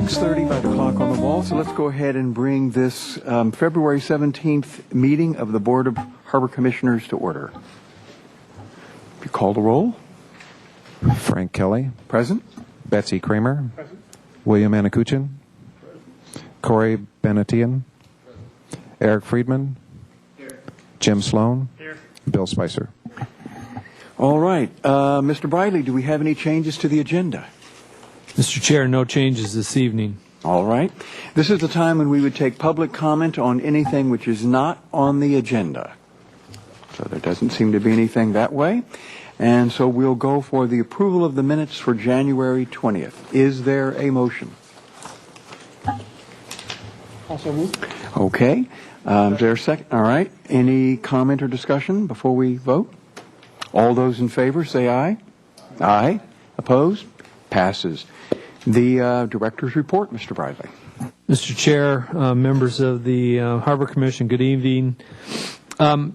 6:30 by the clock on the wall, so let's go ahead and bring this February 17th meeting of the Board of Harbor Commissioners to order. If you call the roll. Frank Kelly. Present. Betsy Kramer. Present. William Anakuchin. Corey Benetian. Eric Friedman. Here. Jim Sloan. Here. Bill Spicer. All right. Mr. Briley, do we have any changes to the agenda? Mr. Chair, no changes this evening. All right. This is the time when we would take public comment on anything which is not on the agenda. So there doesn't seem to be anything that way. And so we'll go for the approval of the minutes for January 20th. Is there a motion? Also moved. Okay. Is there a second? All right. Any comment or discussion before we vote? All those in favor say aye. Aye. Opposed? Passes. The director's report, Mr. Briley. Mr. Chair, members of the Harbor Commission, good evening.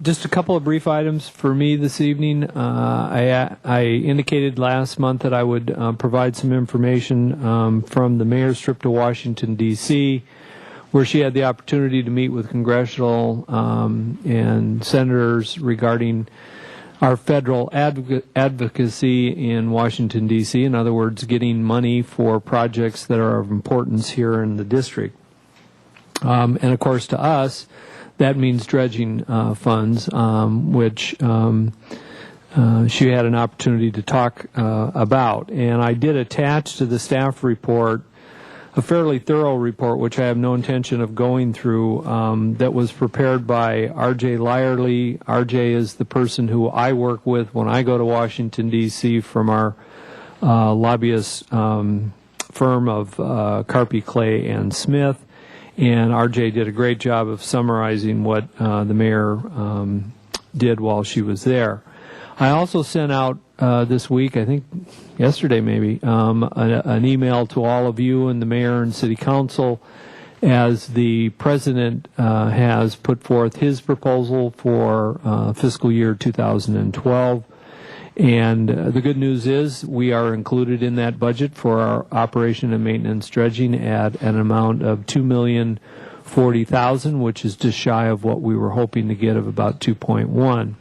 Just a couple of brief items for me this evening. I indicated last month that I would provide some information from the mayor's trip to Washington, D.C., where she had the opportunity to meet with congressional and senators regarding our federal advocacy in Washington, D.C., in other words, getting money for projects that are of importance here in the district. And, of course, to us, that means dredging funds, which she had an opportunity to talk about. And I did attach to the staff report a fairly thorough report, which I have no intention of going through, that was prepared by R.J. Lyerly. R.J. is the person who I work with when I go to Washington, D.C. from our lobbyist firm of Carpy, Clay, and Smith. And R.J. did a great job of summarizing what the mayor did while she was there. I also sent out this week, I think yesterday maybe, an email to all of you and the mayor and city council as the president has put forth his proposal for fiscal year 2012. And the good news is we are included in that budget for our operation and maintenance dredging at an amount of $2,040,000, which is just shy of what we were hoping to get of about 2.1.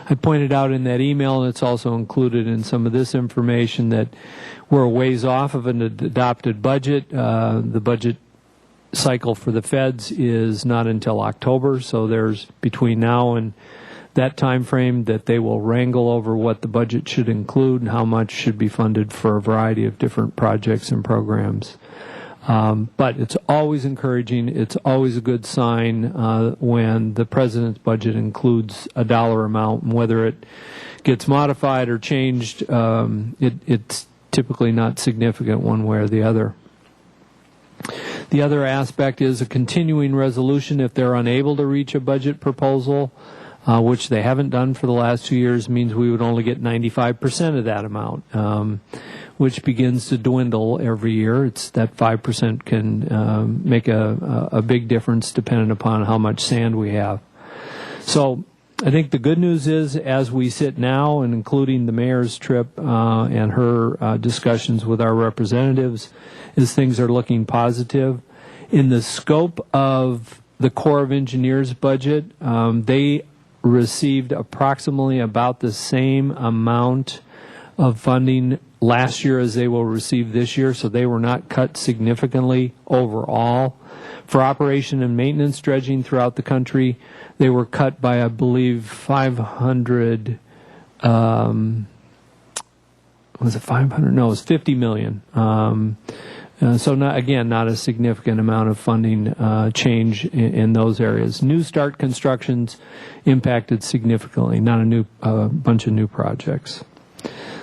I pointed out in that email, and it's also included in some of this information, that we're a ways off of an adopted budget. The budget cycle for the feds is not until October, so there's between now and that time frame that they will wrangle over what the budget should include and how much should be funded for a variety of different projects and programs. But it's always encouraging. It's always a good sign when the president's budget includes a dollar amount, and whether it gets modified or changed, it's typically not significant one way or the other. The other aspect is a continuing resolution if they're unable to reach a budget proposal, which they haven't done for the last 2 years, means we would only get 95% of that amount, which begins to dwindle every year. It's that 5% can make a big difference depending upon how much sand we have. So I think the good news is, as we sit now, and including the mayor's trip and her discussions with our representatives, is things are looking positive. In the scope of the Corps of Engineers budget, they received approximately about the same amount of funding last year as they will receive this year, so they were not cut significantly overall. For operation and maintenance dredging throughout the country, they were cut by, I believe, 500, was it 500? No, it was 50 million. So not a significant amount of funding change in those areas. New start constructions impacted significantly, not a bunch of new projects.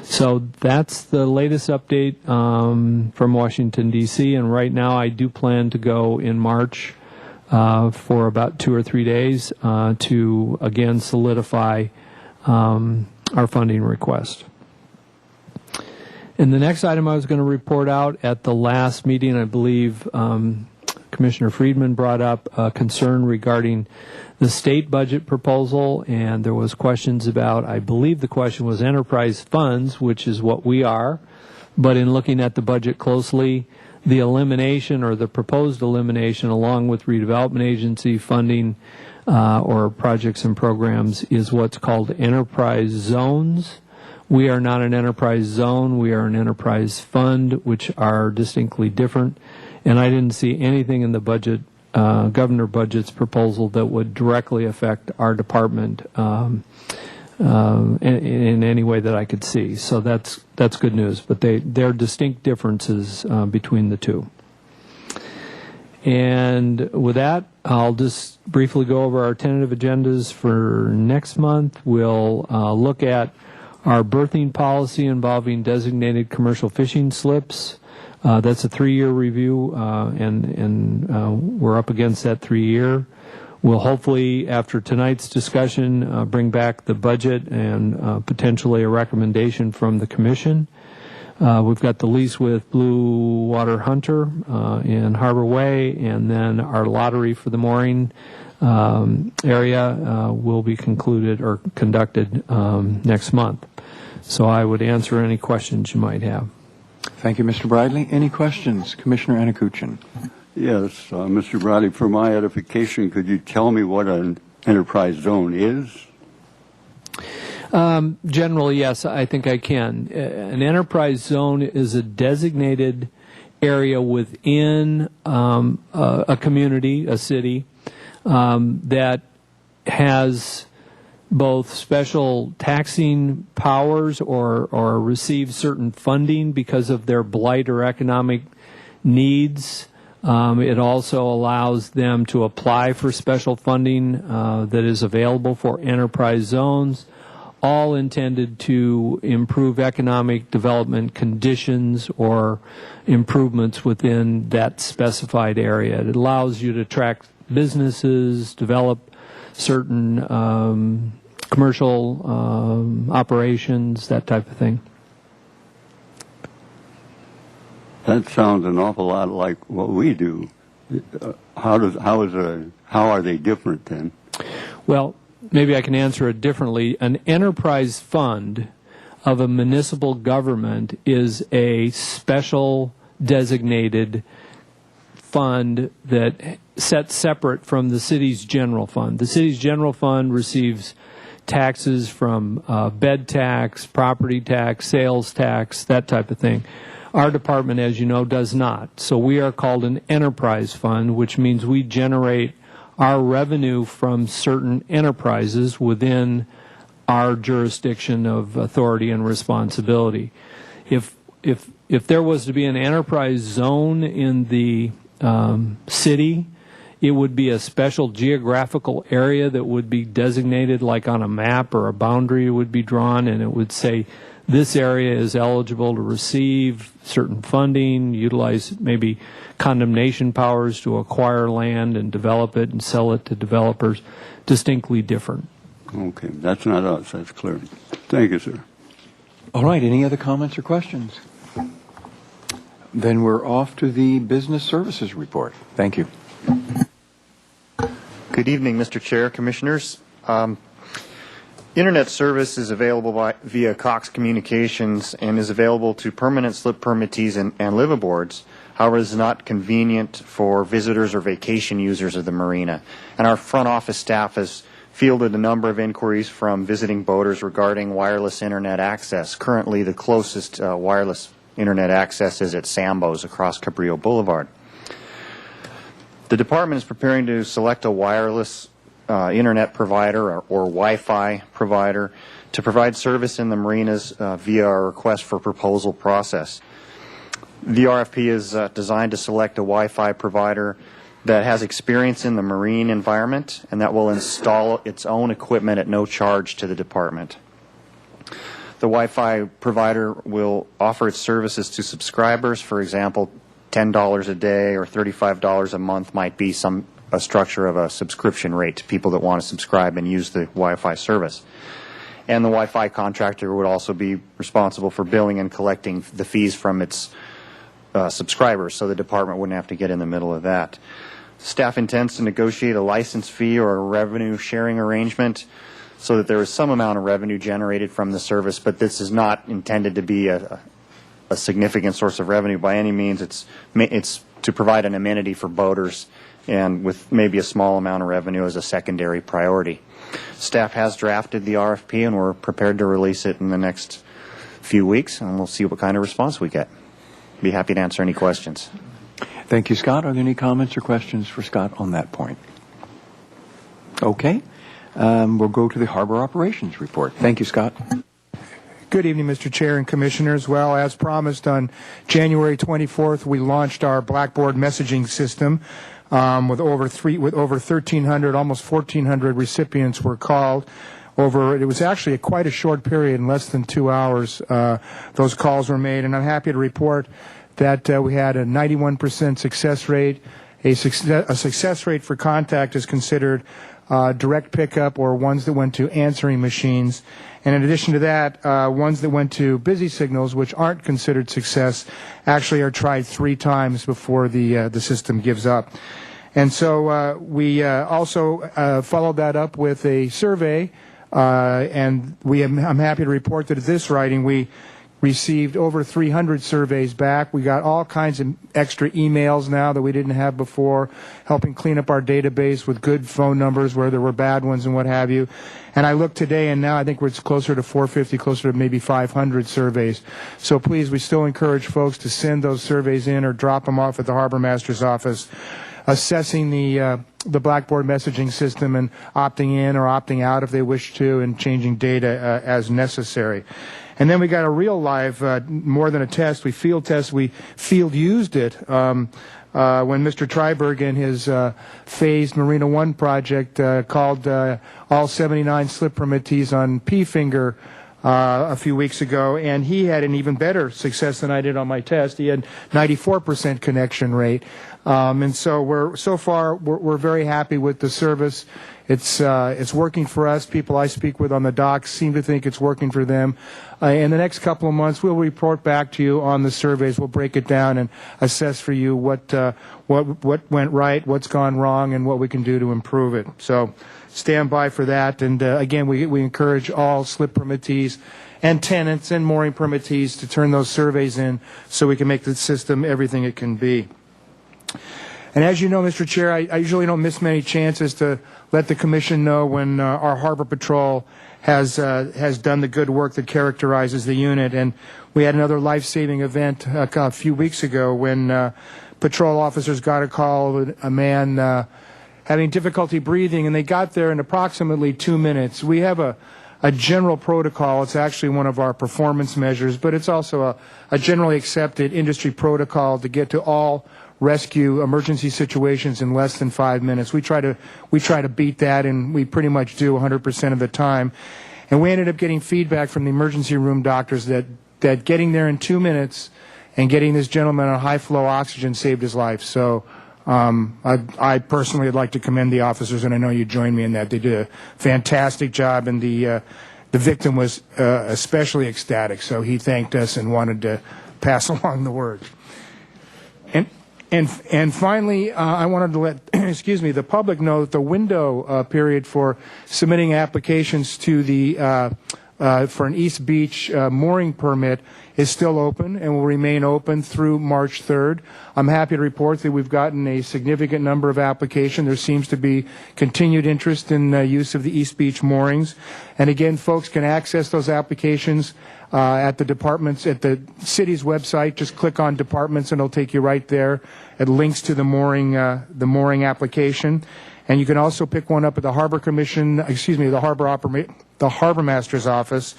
So that's the latest update from Washington, D.C., and right now I do plan to go in March for about 2 or 3 days to again solidify our funding request. And the next item I was going to report out at the last meeting, I believe Commissioner Friedman brought up a concern regarding the state budget proposal, and there was questions about, I believe the question was enterprise funds, which is what we are, but in looking at the budget closely, the elimination or the proposed elimination, along with redevelopment agency funding or projects and programs, is what's called enterprise zones. We are not an enterprise zone. We are an enterprise fund, which are distinctly different. And I didn't see anything in the budget, Governor Budget's proposal, that would directly affect our department in any way that I could see. So that's good news. But there are distinct differences between the two. And with that, I'll just briefly go over our tentative agendas for next month. We'll look at our berthing policy involving designated commercial fishing slips. That's a 3-year review, and we're up against that 3-year. We'll hopefully, after tonight's discussion, bring back the budget and potentially a recommendation from the Commission. We've got the lease with Blue Water Hunter in Harbor Way, and then our lottery for the mooring area will be concluded or conducted next month. So I would answer any questions you might have. Thank you, Mr. Bradley. Any questions? Commissioner Anakuchin. Yes, Mr. Bradley, for my edification, could you tell me what an enterprise zone is? Generally, yes, I think I can. An enterprise zone is a designated area within a community, a city, that has both special taxing powers or receive certain funding because of their blight or economic needs. It also allows them to apply for special funding that is available for enterprise zones, all intended to improve economic development conditions or improvements within that specified area. It allows you to attract businesses, develop certain commercial operations, that type of thing. That sounds an awful lot like what we do. How are they different then? Well, maybe I can answer it differently. An enterprise fund of a municipal government is a special designated fund that set separate from the city's general fund. The city's general fund receives taxes from bed tax, property tax, sales tax, that type of thing. Our department, as you know, does not. So we are called an enterprise fund, which means we generate our revenue from certain enterprises within our jurisdiction of authority and responsibility. If there was to be an enterprise zone in the city, it would be a special geographical area that would be designated, like on a map or a boundary would be drawn, and it would say this area is eligible to receive certain funding, utilize maybe condemnation powers to acquire land and develop it and sell it to developers. Distinctly different. Okay, that's not us, that's clear. Thank you, sir. All right, any other comments or questions? Then we're off to the Business Services Report. Thank you. Good evening, Mr. Chair, Commissioners. Internet service is available via Cox Communications and is available to permanent slip permittees and liveaboards. However, it is not convenient for visitors or vacation users of the marina. And our front office staff has fielded a number of inquiries from visiting boaters regarding wireless internet access. Currently, the closest wireless internet access is at Sambo's across Cabrillo Boulevard. The department is preparing to select a wireless internet provider or Wi-Fi provider to provide service in the marinas via our request for proposal process. The RFP is designed to select a Wi-Fi provider that has experience in the marine environment and that will install its own equipment at no charge to the department. The Wi-Fi provider will offer its services to subscribers. For example, $10 a day or $35 a month might be a structure of a subscription rate to people that want to subscribe and use the Wi-Fi service. And the Wi-Fi contractor would also be responsible for billing and collecting the fees from its subscribers, so the department wouldn't have to get in the middle of that. Staff intends to negotiate a license fee or a revenue sharing arrangement so that there is some amount of revenue generated from the service, but this is not intended to be a a significant source of revenue by any means. It's to provide an amenity for boaters, and with maybe a small amount of revenue as a secondary priority. Staff has drafted the RFP, and we're prepared to release it in the next few weeks, and we'll see what kind of response we get. Be happy to answer any questions. Thank you, Scott. Are there any comments or questions for Scott on that point? Okay. We'll go to the Harbor Operations Report. Thank you, Scott. Good evening, Mr. Chair and Commissioners. Well, as promised, on January 24th, we launched our Blackboard messaging system. With over 1,300, almost 1,400 recipients were called. It was actually quite a short period, in less than 2 hours, those calls were made. And I'm happy to report that we had a 91% success rate. A success rate for contact is considered direct pickup or ones that went to answering machines. And in addition to that, ones that went to busy signals, which aren't considered success, actually are tried 3 times before the system gives up. And so we also followed that up with a survey, and I'm happy to report that at this writing we received over 300 surveys back. We got all kinds of extra emails now that we didn't have before, helping clean up our database with good phone numbers where there were bad ones and what have you. And I looked today, and now I think it's closer to 450, closer to maybe 500 surveys. So please, we still encourage folks to send those surveys in or drop them off at the Harbor Master's office, assessing the Blackboard messaging system and opting in or opting out if they wish to, and changing data as necessary. And then we got a real live, more than a test, we field used it when Mr. Treiberg and his phased Marina One project called all 79 slip permittees on P-Finger a few weeks ago, and he had an even better success than I did on my test. He had 94% connection rate. And so we're very happy with the service. It's working for us. People I speak with on the docks seem to think it's working for them. In the next couple of months, we'll report back to you on the surveys. We'll break it down and assess for you what went right, what's gone wrong, and what we can do to improve it. So stand by for that. And again, we encourage all slip permittees and tenants and mooring permittees to turn those surveys in so we can make the system everything it can be. And as you know, Mr. Chair, I usually don't miss many chances to let the Commission know when our Harbor Patrol has done the good work that characterizes the unit. And we had another life-saving event a few weeks ago when patrol officers got a call of a man having difficulty breathing, and they got there in approximately 2 minutes. We have a general protocol. It's actually one of our performance measures, but it's also a generally accepted industry protocol to get to all rescue emergency situations in less than 5 minutes. We try to beat that, and we pretty much do 100% of the time. And we ended up getting feedback from the emergency room doctors that getting there in 2 minutes and getting this gentleman on high flow oxygen saved his life. So I personally would like to commend the officers, and I know you join me in that. They did a fantastic job, and the victim was especially ecstatic. So he thanked us and wanted to pass along the word. And finally, I wanted to let the public know that the window period for submitting applications to the for an East Beach mooring permit is still open and will remain open through March 3rd. I'm happy to report that we've gotten a significant number of applications. There seems to be continued interest in use of the East Beach moorings. And again, folks can access those applications at the city's website. Just click on departments and it'll take you right there. It links to the mooring application. And you can also pick one up at the the Harbor Master's office,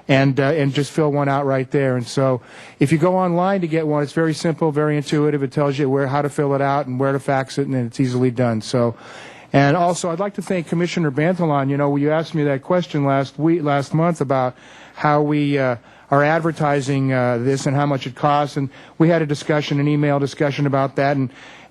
and just fill one out right there. And so, if you go online to get one, it's very simple, very intuitive. It tells you how to fill it out and where to fax it, and it's easily done. So, and also, I'd like to thank Commissioner Bantalon. You know, you asked me that question last month about how we are advertising this and how much it costs, and we had an email discussion about that,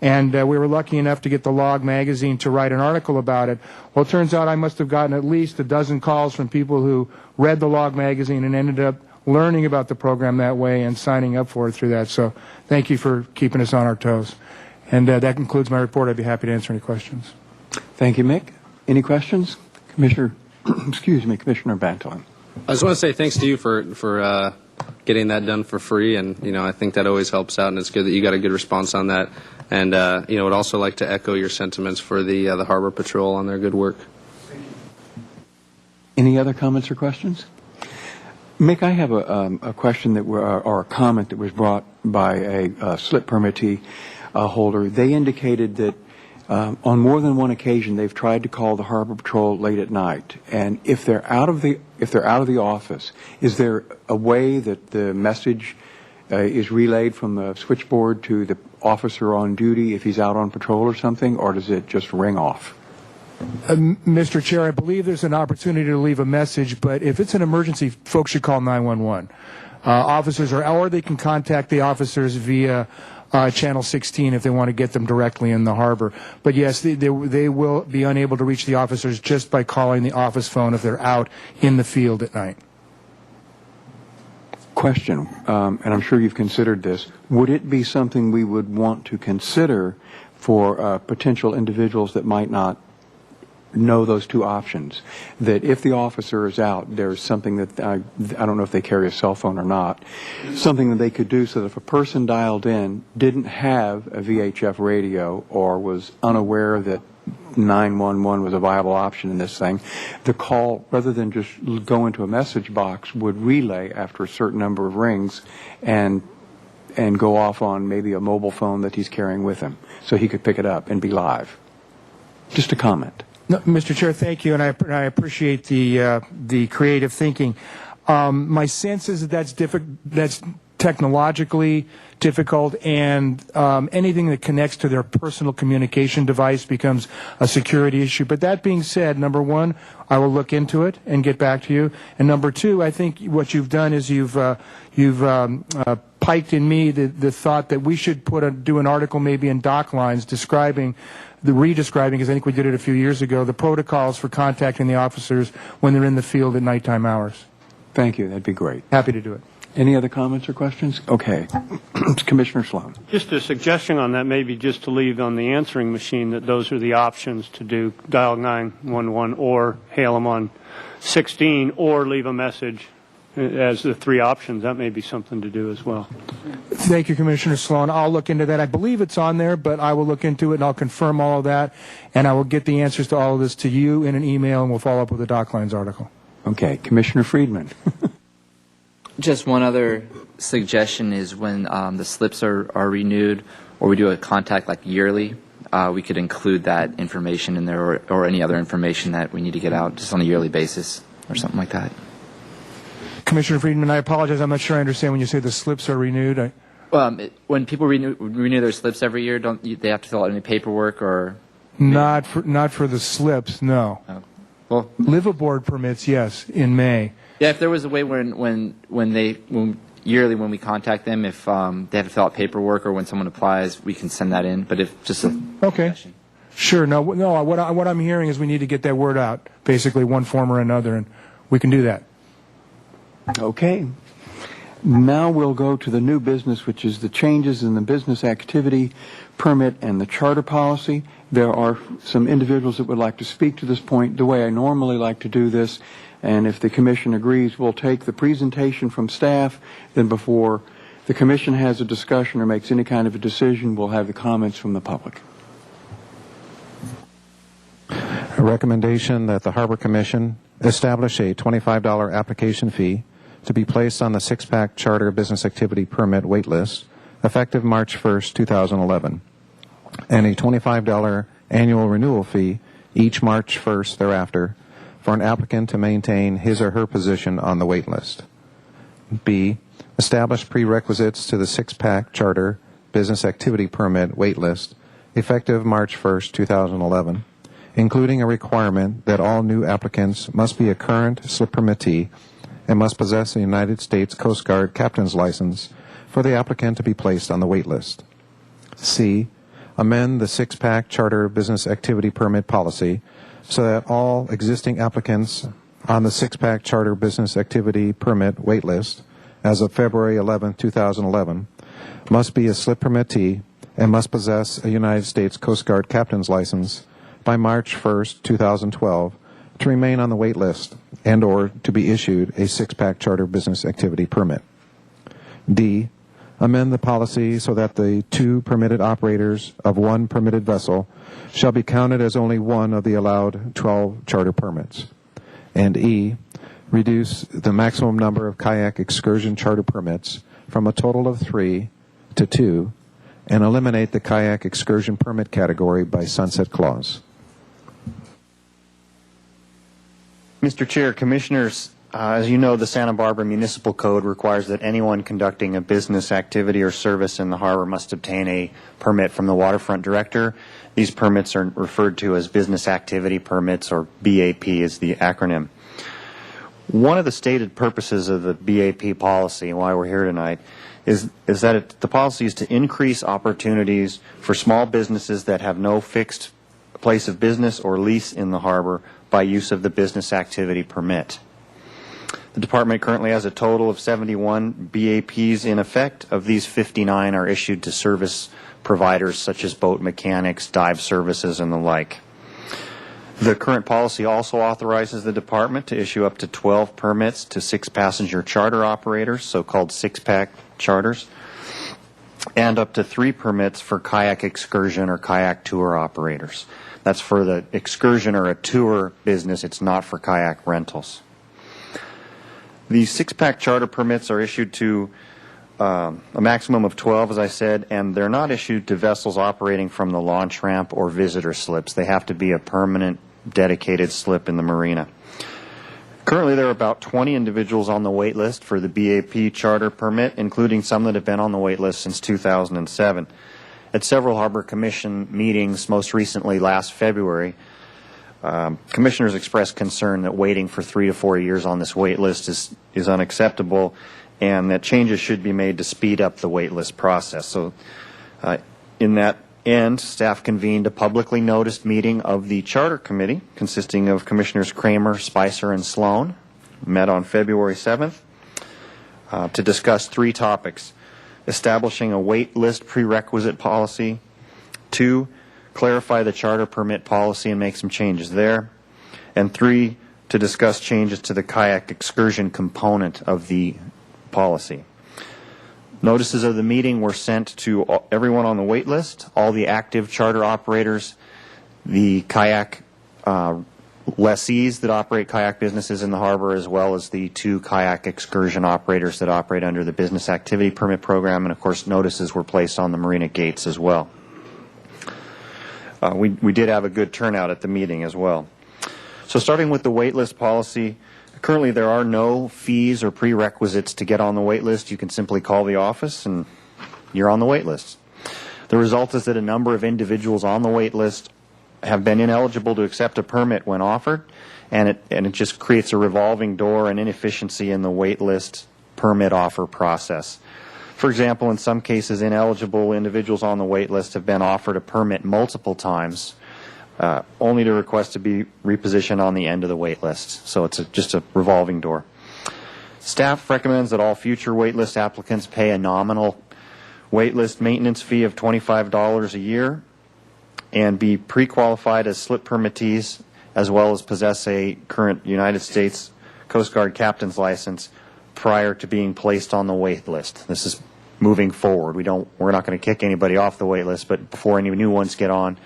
and we were lucky enough to get the Log magazine to write an article about it. Well, it turns out I must have gotten at least a dozen calls from people who read the Log magazine and ended up learning about the program that way and signing up for it through that. So thank you for keeping us on our toes. And that concludes my report. I'd be happy to answer any questions. Thank you, Mick. Any questions? Commissioner Bantalon. I just want to say thanks to you for getting that done for free, and I think that always helps out, and it's good that you got a good response on that. And would also like to echo your sentiments for the Harbor Patrol on their good work. Any other comments or questions? Mick, I have a question or a comment that was brought by a slip permittee holder. They indicated that on more than one occasion they've tried to call the Harbor Patrol late at night, and if they're out of the office, is there a way that the message is relayed from the switchboard to the officer on duty if he's out on patrol or something, or does it just ring off? Mr. Chair, I believe there's an opportunity to leave a message, but if it's an emergency, folks should call 911. Officers or they can contact the officers via Channel 16 if they want to get them directly in the harbor. But yes, they will be unable to reach the officers just by calling the office phone if they're out in the field at night. Question, and I'm sure you've considered this, would it be something we would want to consider for potential individuals that might not know those two options, that if the officer is out, there's something that I don't know if they carry a cell phone or not, something that they could do so that if a person dialed in didn't have a VHF radio or was unaware that 911 was a viable option in this thing, the call, rather than just go into a message box, would relay after a certain number of rings and go off on maybe a mobile phone that he's carrying with him, so he could pick it up and be live. Just a comment. No, Mr. Chair, thank you, and I appreciate the creative thinking. My sense is that that's technologically difficult, and anything that connects to their personal communication device becomes a security issue. But that being said, number one, I will look into it and get back to you. And number two, I think what you've done is you've piked in me the thought that we should do an article maybe in Dock Lines redescribing, because I think we did it a few years ago, the protocols for contacting the officers when they're in the field at nighttime hours. Thank you. That'd be great. Happy to do it. Any other comments or questions? Okay. Commissioner Sloan. Just a suggestion on that, maybe just to leave on the answering machine that those are the options to do, dial 911 or hail them on 16 or leave a message as the three options. That may be something to do as well. Thank you, Commissioner Sloan. I'll look into that. I believe it's on there, but I will look into it and I'll confirm all of that, and I will get the answers to all of this to you in an email, and we'll follow up with a Dock Lines article. Okay. Commissioner Friedman. Just one other suggestion is when the slips are renewed, or we do a contact like yearly, we could include that information in there, or any other information that we need to get out just on a yearly basis or something like that. Commissioner Friedman, I apologize. I'm not sure I understand when you say the slips are renewed. When people renew their slips every year, don't they have to fill out any paperwork or? Not for the slips, no. Oh. Well, liveaboard permits, yes, in May. Yeah, if there was a way when yearly when we contact them, if they have to fill out paperwork or when someone applies, we can send that in. But if just a question. Sure. No. What I'm hearing is we need to get that word out, basically one form or another, and we can do that. Okay. Now we'll go to the new business, which is the changes in the business activity permit and the charter policy. There are some individuals that would like to speak to this point the way I normally like to do this, and if the commission agrees, we'll take the presentation from staff, then before the commission has a discussion or makes any kind of a decision, we'll have the comments from the public. A recommendation that the Harbor Commission establish a $25 application fee to be placed on the six-pack charter business activity permit wait list effective March 1st, 2011, and a $25 annual renewal fee each March 1st thereafter for an applicant to maintain his or her position on the wait list. B, establish prerequisites to the six-pack charter business activity permit wait list effective March 1st, 2011, including a requirement that all new applicants must be a current slip permittee and must possess a United States Coast Guard captain's license for the applicant to be placed on the wait list. C, amend the six-pack charter business activity permit policy so that all existing applicants on the six-pack charter business activity permit wait list as of February 11, 2011 must be a slip permittee and must possess a United States Coast Guard captain's license by March 1st, 2012 to remain on the wait list and or to be issued a six-pack charter business activity permit. D, amend the policy so that the 2 permitted operators of 1 permitted vessel shall be counted as only one of the allowed 12 charter permits. And E, reduce the maximum number of kayak excursion charter permits from a total of 3 to 2 and eliminate the kayak excursion permit category by sunset clause. Mr. Chair, Commissioners, as you know, the Santa Barbara Municipal Code requires that anyone conducting a business activity or service in the harbor must obtain a permit from the waterfront director. These permits are referred to as business activity permits, or BAP is the acronym. One of the stated purposes of the BAP policy, and why we're here tonight, is that the policy is to increase opportunities for small businesses that have no fixed place of business or lease in the harbor by use of the business activity permit. The department currently has a total of 71 BAPs in effect. Of these, 59 are issued to service providers such as boat mechanics, dive services, and the like. The current policy also authorizes the department to issue up to 12 permits to 6-passenger charter operators, so-called 6-pack charters, and up to 3 permits for kayak excursion or kayak tour operators. That's for the excursion or a tour business. It's not for kayak rentals. These 6-pack charter permits are issued to a maximum of 12, as I said, and they're not issued to vessels operating from the launch ramp or visitor slips. They have to be a permanent, dedicated slip in the marina. Currently, there are about 20 individuals on the wait list for the BAP charter permit, including some that have been on the wait list since 2007. At several Harbor Commission meetings, most recently last February, commissioners expressed concern that waiting for 3 to 4 years on this wait list is unacceptable, and that changes should be made to speed up the wait list process. So in that end, staff convened a publicly noticed meeting of the Charter Committee consisting of Commissioners Kramer, Spicer, and Sloan, met on February 7th to discuss 3 topics: establishing a wait list prerequisite policy, 2, clarify the charter permit policy and make some changes there, and 3, to discuss changes to the kayak excursion component of the policy. Notices of the meeting were sent to everyone on the wait list, all the active charter operators, the kayak lessees that operate kayak businesses in the harbor, as well as the 2 kayak excursion operators that operate under the business activity permit program, and of course notices were placed on the marina gates as well. We did have a good turnout at the meeting as well. So starting with the wait list policy, currently there are no fees or prerequisites to get on the wait list. You can simply call the office and you're on the wait list. The result is that a number of individuals on the wait list have been ineligible to accept a permit when offered, and it just creates a revolving door and inefficiency in the wait list permit offer process. For example, in some cases, ineligible individuals on the wait list have been offered a permit multiple times, only to request to be repositioned on the end of the wait list. So it's just a revolving door. Staff recommends that all future wait list applicants pay a nominal wait list maintenance fee of $25 a year and be pre-qualified as slip permittees, as well as possess a current United States Coast Guard captain's license prior to being placed on the wait list. This is moving forward. We're not going to kick anybody off the wait list, but before any new ones get on,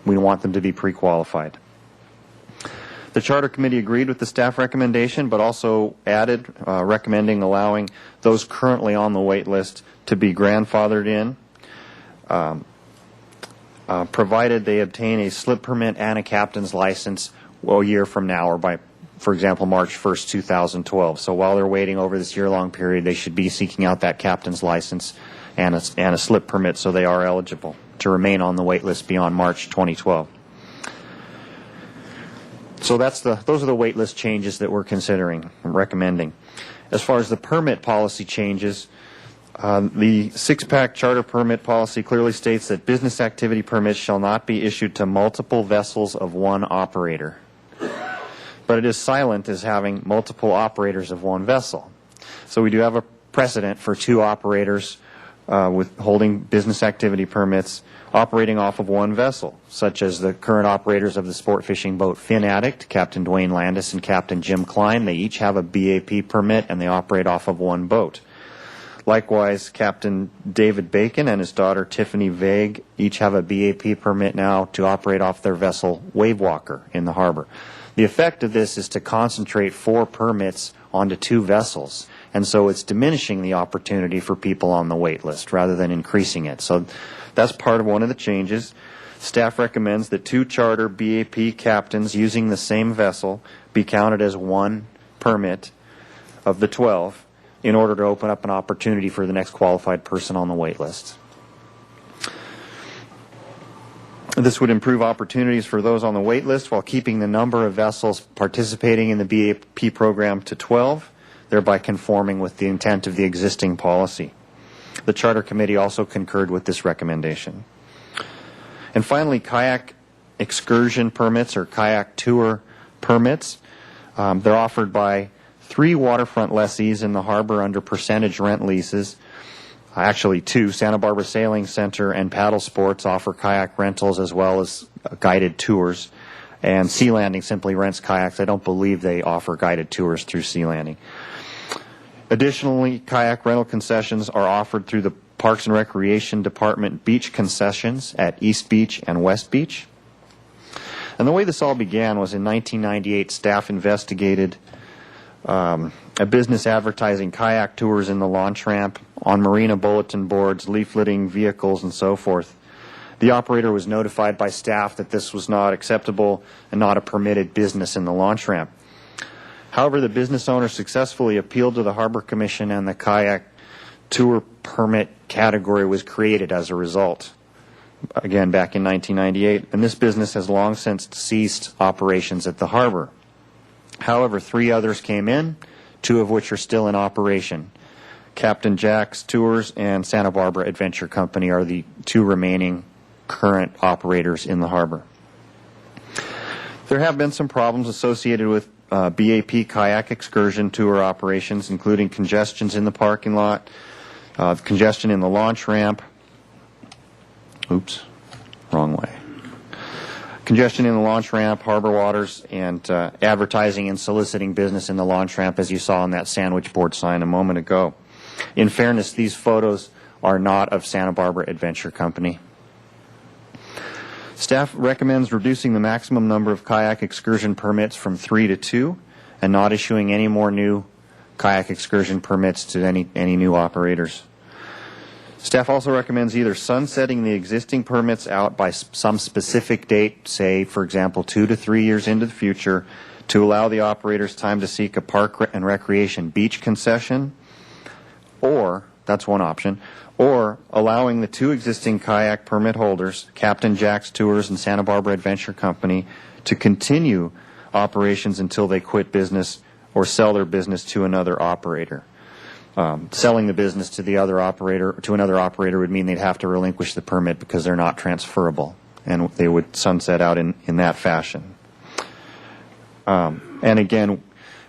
we want them to be pre-qualified. The Charter Committee agreed with the staff recommendation, but also added recommending allowing those currently on the wait list to be grandfathered in, provided they obtain a slip permit and a captain's license a year from now, or by, for example, March 1st, 2012. So while they're waiting over this year-long period, they should be seeking out that captain's license and a slip permit, so they are eligible to remain on the wait list beyond March 2012. So those are the wait list changes that we're considering and recommending. As far as the permit policy changes, the 6-pack charter permit policy clearly states that business activity permits shall not be issued to multiple vessels of one operator. But it is silent as having multiple operators of one vessel. So we do have a precedent for 2 operators with holding business activity permits operating off of one vessel, such as the current operators of the sport fishing boat Fin Addict, Captain Dwayne Landis and Captain Jim Klein. They each have a BAP permit and they operate off of one boat. Likewise, Captain David Bacon and his daughter Tiffany Vague each have a BAP permit now to operate off their vessel Wavewalker in the harbor. The effect of this is to concentrate 4 permits onto 2 vessels, and so it's diminishing the opportunity for people on the wait list rather than increasing it. So that's part of one of the changes. Staff recommends that 2 charter BAP captains using the same vessel be counted as 1 permit of the 12 in order to open up an opportunity for the next qualified person on the wait list. This would improve opportunities for those on the wait list while keeping the number of vessels participating in the BAP program to 12, thereby conforming with the intent of the existing policy. The Charter Committee also concurred with this recommendation. And finally, kayak excursion permits or kayak tour permits. They're offered by 3 waterfront lessees in the harbor under percentage rent leases. Actually 2, Santa Barbara Sailing Center and Paddle Sports offer kayak rentals as well as guided tours. And Sea Landing simply rents kayaks. I don't believe they offer guided tours through Sea Landing. Additionally, kayak rental concessions are offered through the Parks and Recreation Department beach concessions at East Beach and West Beach. And the way this all began was in 1998, staff investigated a business advertising kayak tours in the launch ramp, on marina bulletin boards, leafleting vehicles, and so forth. The operator was notified by staff that this was not acceptable and not a permitted business in the launch ramp. However, the business owner successfully appealed to the Harbor Commission, and the kayak tour permit category was created as a result, again back in 1998, and this business has long since ceased operations at the harbor. However, 3 others came in, 2 of which are still in operation. Captain Jack's Tours and Santa Barbara Adventure Company are the 2 remaining current operators in the harbor. There have been some problems associated with BAP kayak excursion tour operations, including congestions in the parking lot, congestion in the launch ramp. Oops, wrong way. Congestion in the launch ramp, harbor waters, and advertising and soliciting business in the launch ramp, as you saw on that sandwich board sign a moment ago. In fairness, these photos are not of Santa Barbara Adventure Company. Staff recommends reducing the maximum number of kayak excursion permits from 3 to 2 and not issuing any more new kayak excursion permits to any new operators. Staff also recommends either sunsetting the existing permits out by some specific date, say, for example, 2 to 3 years into the future, to allow the operators time to seek a park and recreation beach concession, or, that's one option, or allowing the 2 existing kayak permit holders, Captain Jack's Tours and Santa Barbara Adventure Company, to continue operations until they quit business or sell their business to another operator. Selling the business to another operator would mean they'd have to relinquish the permit because they're not transferable, and they would sunset out in that fashion. And again,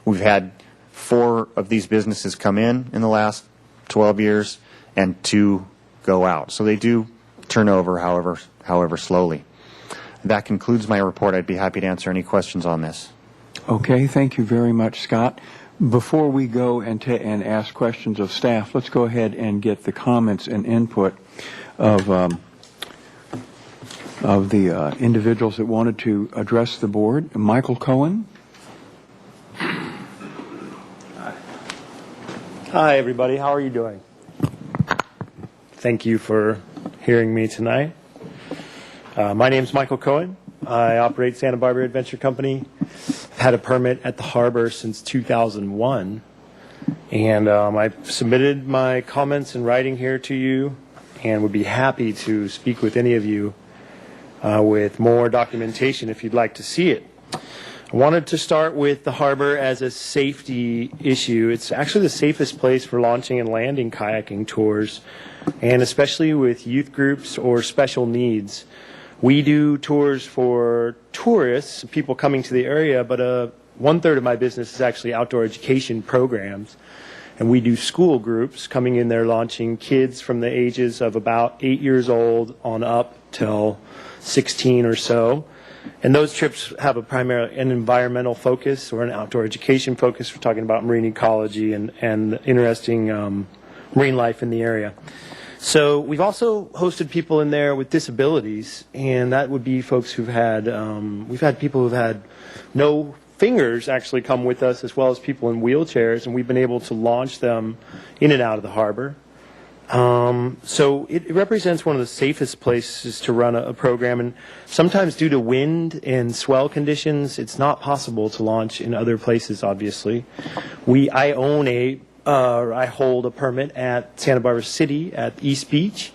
we've had 4 of these businesses come in the last 12 years and 2 go out. So they do turn over, however slowly. That concludes my report. I'd be happy to answer any questions on this. Okay, thank you very much, Scott. Before we go and ask questions of staff, let's go ahead and get the comments and input of the individuals that wanted to address the board. Michael Cohen. Hi, everybody. How are you doing? Thank you for hearing me tonight. My name is Michael Cohen. I operate Santa Barbara Adventure Company. I've had a permit at the harbor since 2001, and I've submitted my comments in writing here to you and would be happy to speak with any of you with more documentation if you'd like to see it. I wanted to start with the harbor as a safety issue. It's actually the safest place for launching and landing kayaking tours, and especially with youth groups or special needs. We do tours for tourists, people coming to the area, but 1/3 of my business is actually outdoor education programs. And we do school groups coming in there launching kids from the ages of about 8 years old on up till 16 or so. And those trips have an environmental focus or an outdoor education focus. We're talking about marine ecology and interesting marine life in the area. So we've also hosted people in there with disabilities, and that would be folks who've had, we've had people who've had no fingers actually come with us, as well as people in wheelchairs, and we've been able to launch them in and out of the harbor. So it represents one of the safest places to run a program, and sometimes due to wind and swell conditions, it's not possible to launch in other places, obviously. I hold a permit at Santa Barbara City at East Beach,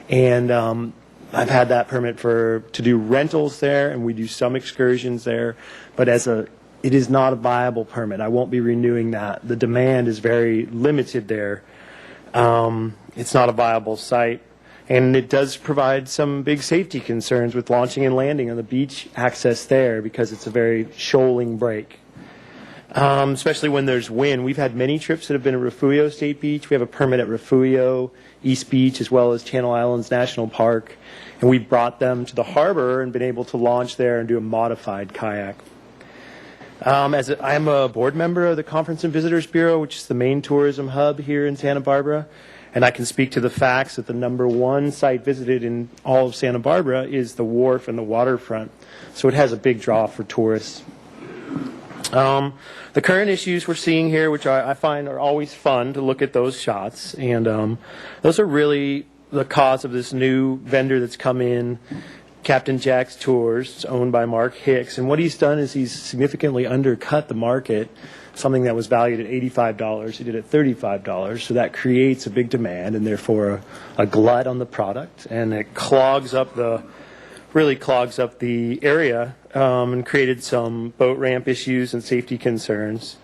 and I've had that permit to do rentals there, and we do some excursions there, but it is not a viable permit. I won't be renewing that. The demand is very limited there. It's not a viable site, and it does provide some big safety concerns with launching and landing on the beach access there, because it's a very shoaling break. Especially when there's wind. We've had many trips that have been at Refugio State Beach. We have a permit at Refugio, East Beach, as well as Channel Islands National Park, and we've brought them to the harbor and been able to launch there and do a modified kayak. I am a board member of the Conference and Visitors Bureau, which is the main tourism hub here in Santa Barbara, and I can speak to the facts that the #1 site visited in all of Santa Barbara is the wharf and the waterfront, so it has a big draw for tourists. The current issues we're seeing here, which I find are always fun to look at those shots, and those are really the cause of this new vendor that's come in, Captain Jack's Tours. It's owned by Mark Hicks, and what he's done is he's significantly undercut the market. Something that was valued at $85, he did it at $35, so that creates a big demand and therefore a glut on the product, and it really clogs up the area, and created some boat ramp issues and safety concerns.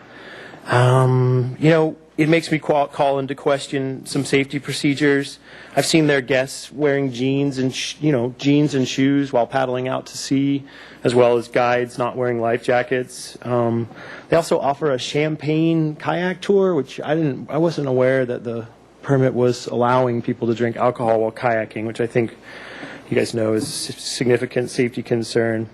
It makes me call into question some safety procedures. I've seen their guests wearing jeans and shoes while paddling out to sea, as well as guides not wearing life jackets. They also offer a champagne kayak tour, which I wasn't aware that the permit was allowing people to drink alcohol while kayaking, which I think you guys know is a significant safety concern.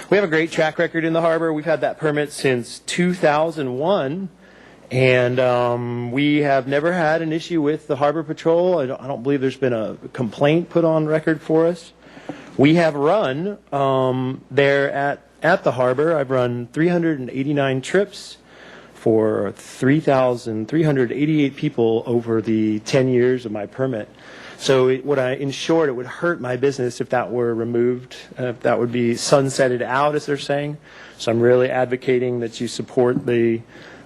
We have a great track record in the harbor. We've had that permit since 2001, and we have never had an issue with the Harbor Patrol. I don't believe there's been a complaint put on record for us. We have run there at the harbor. I've run 389 trips for 3,388 people over the 10 years of my permit. So in short, it would hurt my business if that were removed, if that would be sunsetted out, as they're saying. So I'm really advocating that you support the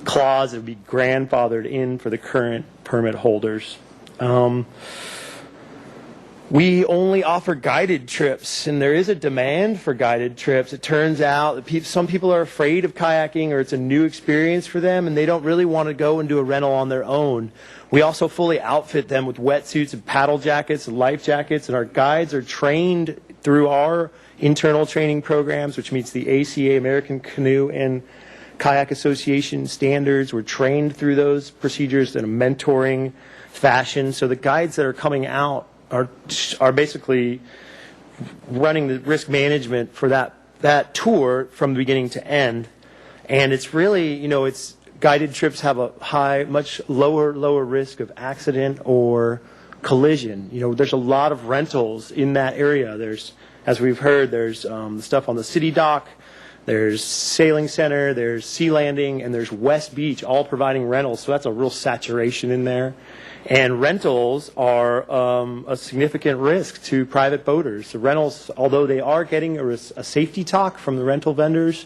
clause that would be grandfathered in for the current permit holders. We only offer guided trips, and there is a demand for guided trips. It turns out that some people are afraid of kayaking, or it's a new experience for them, and they don't really want to go and do a rental on their own. We also fully outfit them with wetsuits and paddle jackets and life jackets, and our guides are trained through our internal training programs, which meets the ACA, American Canoe and Kayak Association standards. We're trained through those procedures in a mentoring fashion. So the guides that are coming out are basically running the risk management for that tour from the beginning to end. And it's really, guided trips have a much lower risk of accident or collision. There's a lot of rentals in that area. As we've heard, there's stuff on the city dock, there's Sailing Center, there's Sea Landing, and there's West Beach, all providing rentals. So that's a real saturation in there. And rentals are a significant risk to private boaters. The rentals, although they are getting a safety talk from the rental vendors,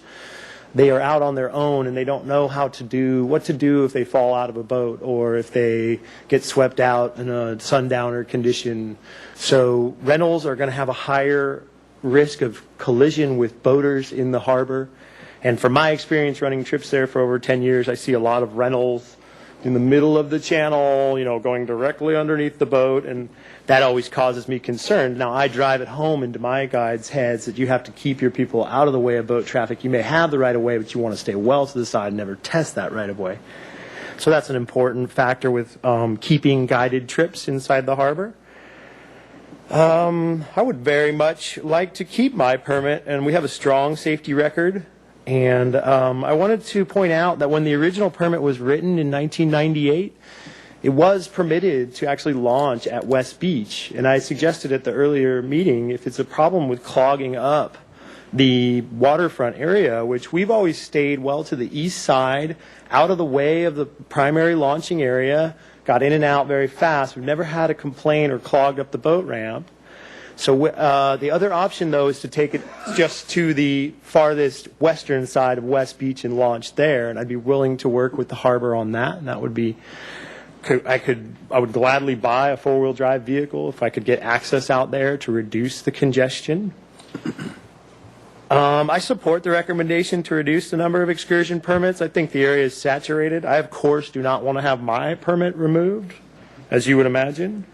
they are out on their own, and they don't know what to do if they fall out of a boat or if they get swept out in a sundowner condition. So rentals are going to have a higher risk of collision with boaters in the harbor. And from my experience running trips there for over 10 years, I see a lot of rentals in the middle of the channel, going directly underneath the boat, and that always causes me concern. Now, I drive it home into my guides' heads that you have to keep your people out of the way of boat traffic. You may have the right of way, but you want to stay well to the side and never test that right of way. So that's an important factor with keeping guided trips inside the harbor. I would very much like to keep my permit, and we have a strong safety record. And I wanted to point out that when the original permit was written in 1998, it was permitted to actually launch at West Beach. And I suggested at the earlier meeting, if it's a problem with clogging up the waterfront area, which we've always stayed well to the east side, out of the way of the primary launching area, got in and out very fast. We've never had a complaint or clogged up the boat ramp. So the other option, though, is to take it just to the farthest western side of West Beach and launch there. And I'd be willing to work with the harbor on that. And that would be, I would gladly buy a four-wheel drive vehicle if I could get access out there to reduce the congestion. I support the recommendation to reduce the number of excursion permits. I think the area is saturated. I, of course, do not want to have my permit removed, as you would imagine.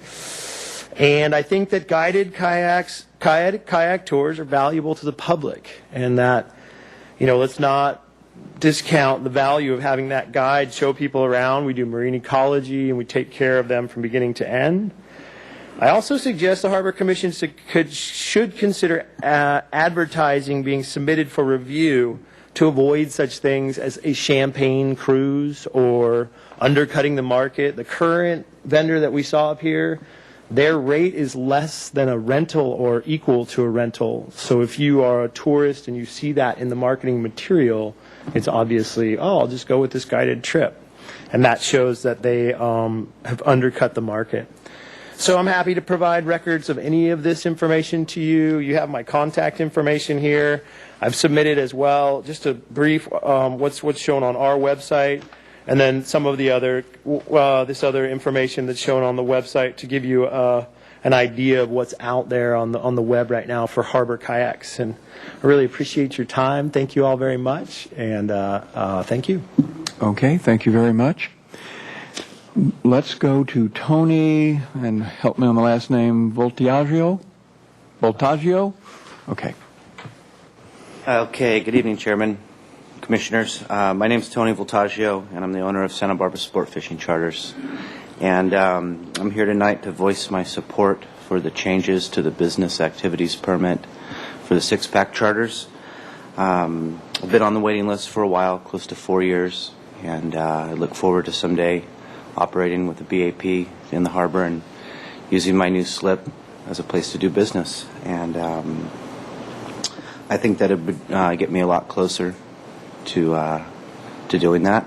And I think that guided kayak tours are valuable to the public, and that, let's not discount the value of having that guide show people around. We do marine ecology, and we take care of them from beginning to end. I also suggest the Harbor Commission should consider advertising being submitted for review to avoid such things as a champagne cruise or undercutting the market. The current vendor that we saw up here, their rate is less than a rental or equal to a rental. So if you are a tourist and you see that in the marketing material, it's obviously, I'll just go with this guided trip. And that shows that they have undercut the market. So I'm happy to provide records of any of this information to you. You have my contact information here. I've submitted as well just a brief what's shown on our website, and then some of the other this other information that's shown on the website to give you an idea of what's out there on the web right now for harbor kayaks. And I really appreciate your time. Thank you all very much, and thank you. Okay, thank you very much. Let's go to Tony, and help me on the last name, Voltaggio? Okay. Okay, good evening, Chairman, Commissioners. My name is Tony Voltaggio, and I'm the owner of Santa Barbara Sport Fishing Charters. And I'm here tonight to voice my support for the changes to the business activities permit for the six-pack charters. I've been on the waiting list for a while, close to 4 years, and I look forward to someday operating with the BAP in the harbor and using my new slip as a place to do business. And I think that it would get me a lot closer to doing that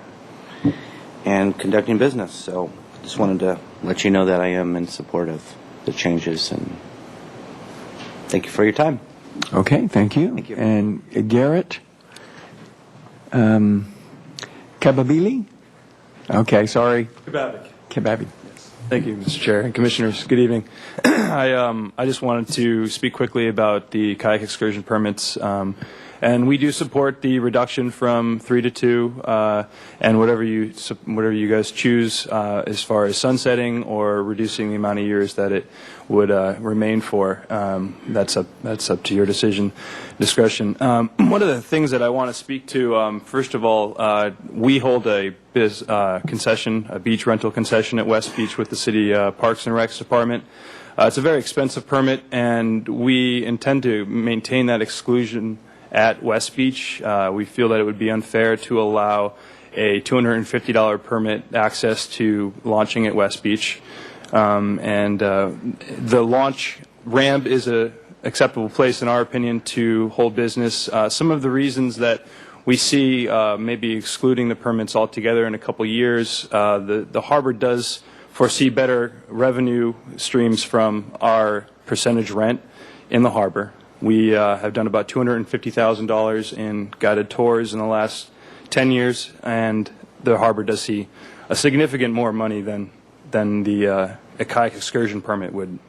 and conducting business. So I just wanted to let you know that I am in support of the changes, and thank you for your time. Okay, thank you. Thank you. And Garrett Kababili? Okay, sorry. Kababi. Thank you, Mr. Chair and Commissioners. Good evening. I just wanted to speak quickly about the kayak excursion permits. And we do support the reduction from 3 to 2, and whatever you guys choose as far as sunsetting or reducing the amount of years that it would remain for. That's up to your discretion. One of the things that I want to speak to, first of all, we hold a concession, a beach rental concession at West Beach with the City Parks and Recs Department. It's a very expensive permit, and we intend to maintain that exclusion at West Beach. We feel that it would be unfair to allow a $250 permit access to launching at West Beach. The launch ramp is an acceptable place, in our opinion, to hold business. Some of the reasons that we see maybe excluding the permits altogether in a couple years, the harbor does foresee better revenue streams from our percentage rent in the harbor. We have done about $250,000 in guided tours in the last 10 years, and the harbor does see a significant more money than the a kayak excursion permit would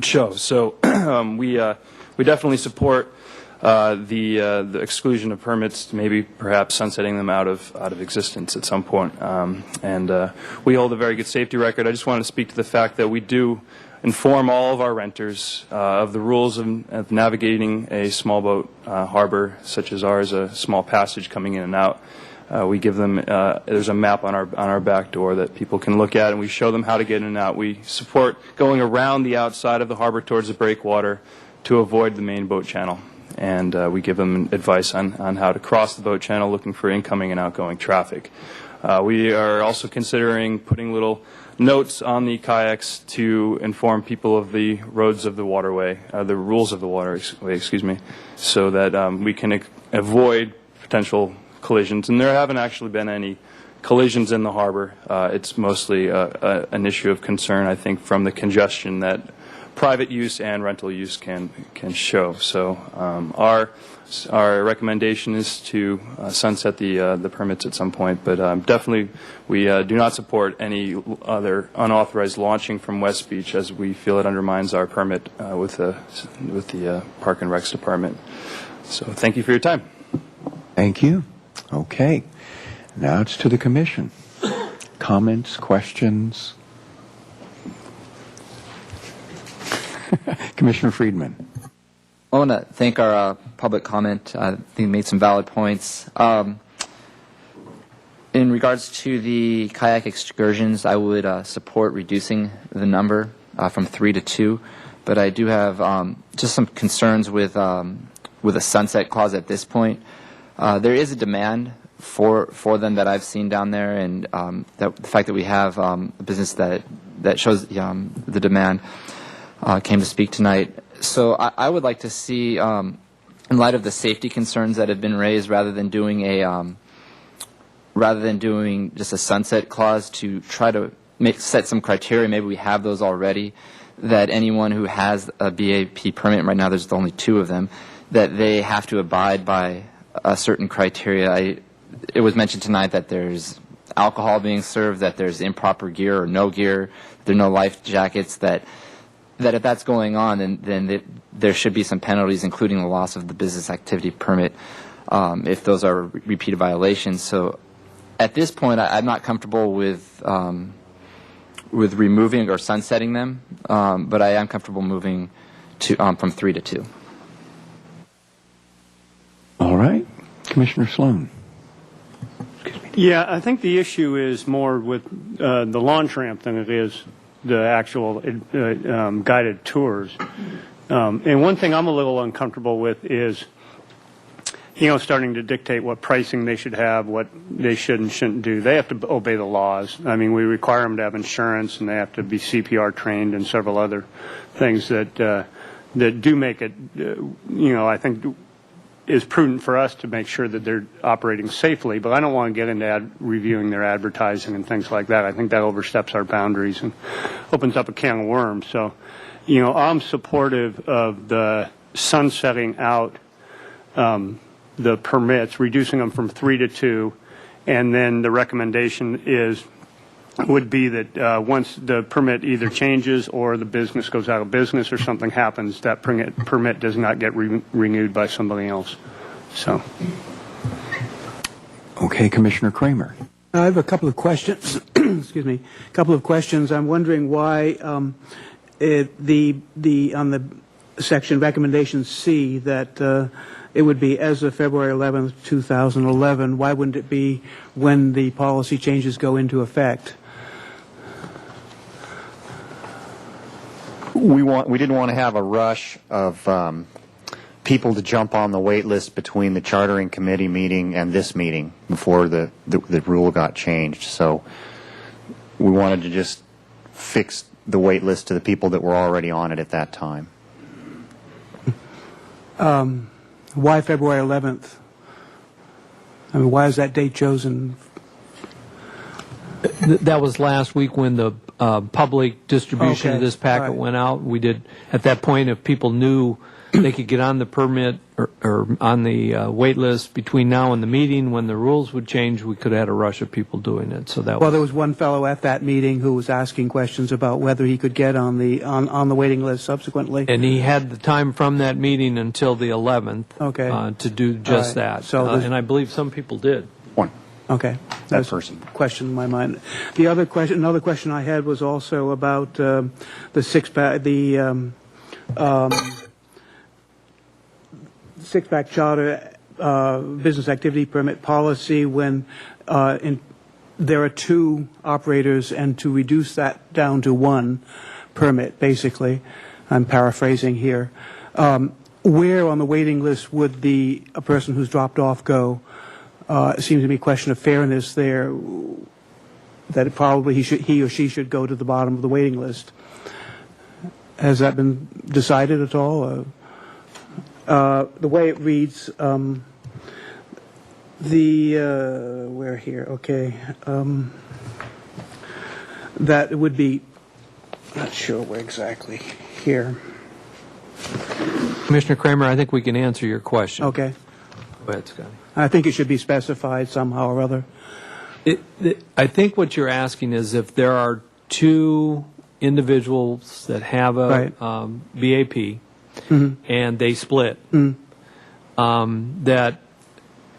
show. So we definitely support the exclusion of permits, maybe perhaps sunsetting them out of existence at some point. And we hold a very good safety record. I just want to speak to the fact that we do inform all of our renters of the rules of navigating a small boat harbor such as ours, a small passage coming in and out. We give them, there's a map on our back door that people can look at, and we show them how to get in and out. We support going around the outside of the harbor towards the breakwater to avoid the main boat channel. And we give them advice on how to cross the boat channel looking for incoming and outgoing traffic. We are also considering putting little notes on the kayaks to inform people of the roads of the waterway, the rules of the waterway, excuse me, so that we can avoid potential collisions. And there haven't actually been any collisions in the harbor. It's mostly an issue of concern, I think, from the congestion that private use and rental use can show. So our recommendation is to sunset the permits at some point, but definitely we do not support any other unauthorized launching from West Beach, as we feel it undermines our permit with the Park and Recs Department. So thank you for your time. Thank you. Okay. Now it's to the commission. Comments, questions? Commissioner Friedman. I want to thank our public comment. I think it made some valid points. In regards to the kayak excursions, I would support reducing the number from 3 to 2, but I do have just some concerns with a sunset clause at this point. There is a demand for them that I've seen down there, and the fact that we have a business that shows the demand came to speak tonight. So I would like to see, in light of the safety concerns that have been raised, rather than doing just a sunset clause, to try to set some criteria. Maybe we have those already, that anyone who has a BAP permit, right now there's only 2 of them, that they have to abide by a certain criteria. It was mentioned tonight that there's alcohol being served, that there's improper gear or no gear, there are no life jackets, that if that's going on, then there should be some penalties, including the loss of the business activity permit, if those are repeated violations. So at this point, I'm not comfortable with removing or sunsetting them, but I am comfortable moving to from 3 to 2. All right. Commissioner Sloan. Yeah, I think the issue is more with the launch ramp than it is the actual guided tours. And one thing I'm a little uncomfortable with is, starting to dictate what pricing they should have, what they should and shouldn't do. They have to obey the laws. I mean, we require them to have insurance, and they have to be CPR trained and several other things that do make it, I think is prudent for us to make sure that they're operating safely, but I don't want to get into reviewing their advertising and things like that. I think that oversteps our boundaries and opens up a can of worms. So, I'm supportive of the sunsetting out the permits, reducing them from 3 to 2, and then the recommendation would be that once the permit either changes or the business goes out of business or something happens, that permit does not get renewed by somebody else. So. Okay, Commissioner Kramer. I have a couple of questions. Excuse me. A couple of questions. I'm wondering why on the section recommendation C that it would be as of February 11th, 2011. Why wouldn't it be when the policy changes go into effect? We didn't want to have a rush of people to jump on the wait list between the chartering committee meeting and this meeting before the rule got changed. So we wanted to just fix the wait list to the people that were already on it at that time. Why February 11th? I mean, why is that date chosen? That was last week when the public distribution of this packet went out. We did, at that point, if people knew they could get on the permit or on the wait list between now and the meeting, when the rules would change, we could have had a rush of people doing it. So that well, there was one fellow at that meeting who was asking questions about whether he could get on the waiting list subsequently. And he had the time from that meeting until the 11th to do just that. So and I believe some people did. Okay, that's a question in my mind. Another question I had was also about the six-pack charter business activity permit policy when there are 2 operators, and to reduce that down to 1 permit, basically. I'm paraphrasing here. Where on the waiting list would a person who's dropped off go It seems to be a question of fairness there, that it probably he or she should go to the bottom of the waiting list. Has that been decided at all? The way it reads, we're here, okay. That it would be, not sure where exactly, here. Commissioner Kramer, I think we can answer your question. Okay. Go ahead, Scotty. I think it should be specified somehow or other. I think what you're asking is if there are two individuals that have a Right. BAP Mhm. and they split, that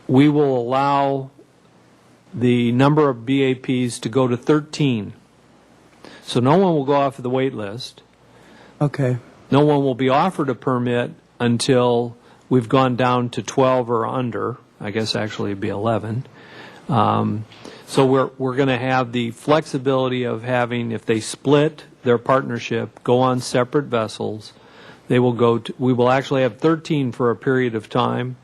we will allow the number of BAPs to go to 13. So no one will go off of the wait list. Okay. No one will be offered a permit until we've gone down to 12 or under. I guess actually it'd be 11. So we're going to have the flexibility of having, if they split their partnership, go on separate vessels, they will we will actually have 13 for a period of time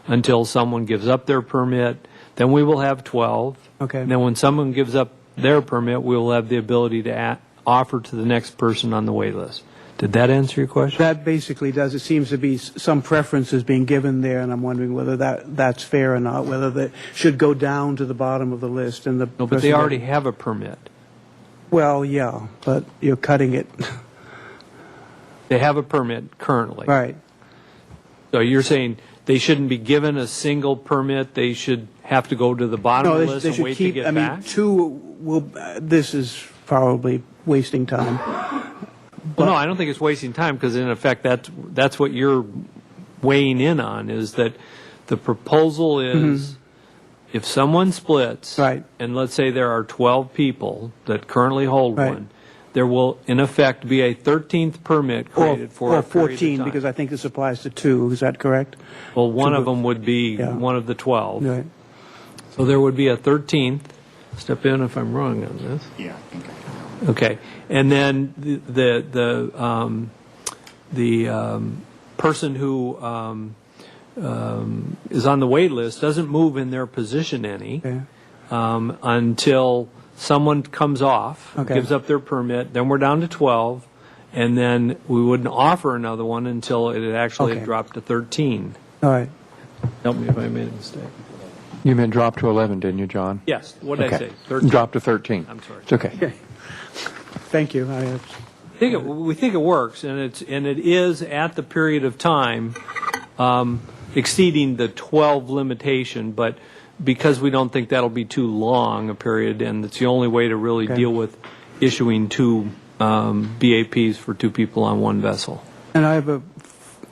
until someone gives up their permit. Then we will have 12. Okay. And then when someone gives up their permit, we will have the ability to offer to the next person on the wait list. Did that answer your question? That basically does. It seems to be some preferences being given there, and I'm wondering whether that's fair or not, whether that should go down to the bottom of the list. And No, but they already have a permit. Well, yeah, but you're cutting it. They have a permit currently. Right. So you're saying they shouldn't be given a single permit, they should have to go to the bottom of the list they and should wait keep, to get I back? mean, two will, this is probably wasting time. Well, no, I don't think it's wasting time, because in effect, that's what you're weighing in on, is that the proposal is if someone splits, Right. and let's say there are 12 people that currently hold Right. one, there will, in effect, be a 13th permit created for or a period 14, of time. because I think this applies to two. Is that correct? Well, one to of the- them would be Yeah. one of the 12. Right. So there would be a 13th. Step in if I'm wrong on this. Yeah, I think Okay, and then the person who is on the wait list doesn't move in their position any Okay. until someone comes off, Okay. gives up their permit. Then we're down to 12, and then we wouldn't offer another one until it had actually Okay. dropped to 13. All right. Help me if I made a mistake. You meant drop to 11, didn't you, John? Yes. What did Okay. I say? 13. Drop to 13. I'm sorry. It's okay. Thank you. We think it works, and it is at the period of time exceeding the 12 limitation, but because we don't think that'll be too long a period, and it's the only way to really Okay. deal with issuing two BAPs for two people on one vessel. And I have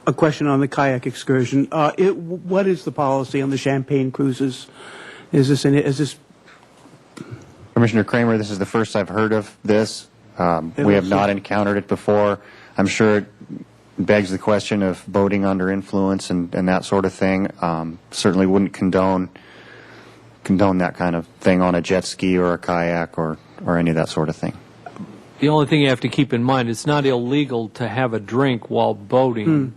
a question on the kayak excursion. What is the policy on the Champagne cruises? Is this Commissioner Kramer, this is the first I've heard of this. We have not encountered it before. I'm sure it begs the question of boating under influence and that sort of thing. Certainly wouldn't condone that kind of thing on a jet ski or a kayak or any of that sort of thing. The only thing you have to keep in mind, it's not illegal to have a drink while boating.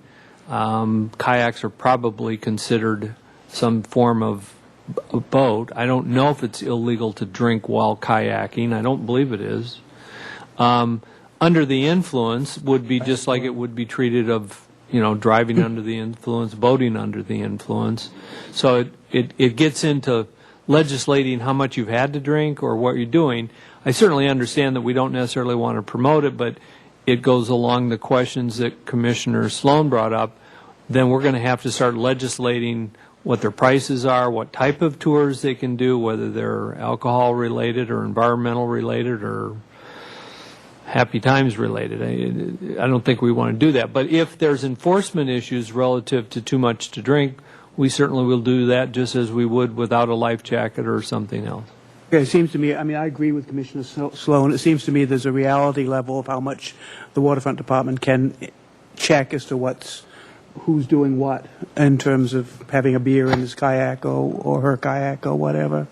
Kayaks are probably considered some form of a boat. I don't know if it's illegal to drink while kayaking. I don't believe it is. Under the influence would be just like it would be treated of, driving under the influence, boating under the influence. So it gets into legislating how much you've had to drink or what you're doing. I certainly understand that we don't necessarily want to promote it, but it goes along the questions that Commissioner Sloan brought up. Then we're going to have to start legislating what their prices are, what type of tours they can do, whether they're alcohol related or environmental related or happy times related. I don't think we want to do that. But if there's enforcement issues relative to too much to drink, we certainly will do that just as we would without a life jacket or something else. Okay, it seems to me, I agree with Commissioner Sloan. It seems to me there's a reality level of how much the Waterfront Department can check as to who's doing what in terms of having a beer in his kayak or her kayak or whatever.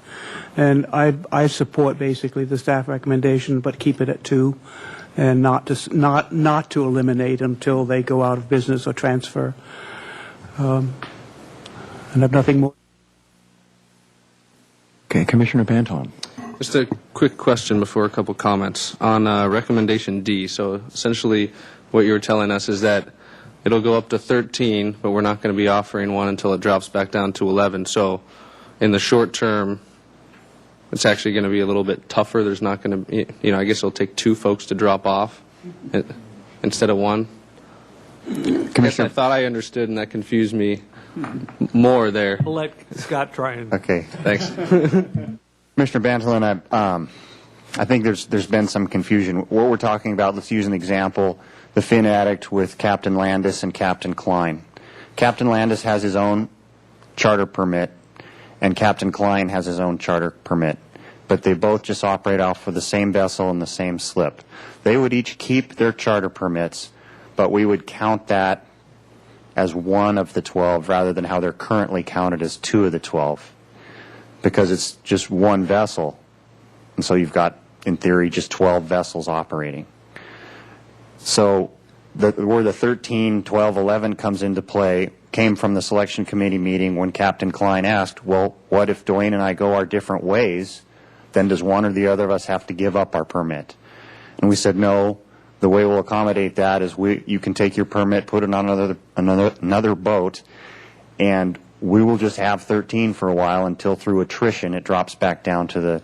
And I support basically the staff recommendation, but keep it at 2 and not to eliminate until they go out of business or transfer. And I have nothing more. Okay, Commissioner Panton. Just a quick question before a couple comments on recommendation D. So essentially, what you were telling us is that it'll go up to 13, but we're not going to be offering one until it drops back down to 11. So in the short term, it's actually going to be a little bit tougher. There's not going to be, I guess it'll take 2 folks to drop off instead of 1. Commissioner, I thought I understood, and that confused me more there. I'll let Scott try and... Okay. Thanks. Commissioner Bantolin, I think there's been some confusion. What we're talking about, let's use an example, the Fin Addict with Captain Landis and Captain Klein. Captain Landis has his own charter permit, and Captain Klein has his own charter permit. But they both just operate off of the same vessel and the same slip. They would each keep their charter permits, but we would count that as one of the 12 rather than how they're currently counted as 2 of the 12. Because it's just one vessel. And so you've got, in theory, just 12 vessels operating. So where the 13, 12, 11 comes into play came from the selection committee meeting when Captain Klein asked, well, what if Dwayne and I go our different ways? Then does one or the other of us have to give up our permit? And we said, no, the way we'll accommodate that is you can take your permit, put it on another boat, and we will just have 13 for a while until through attrition it drops back down to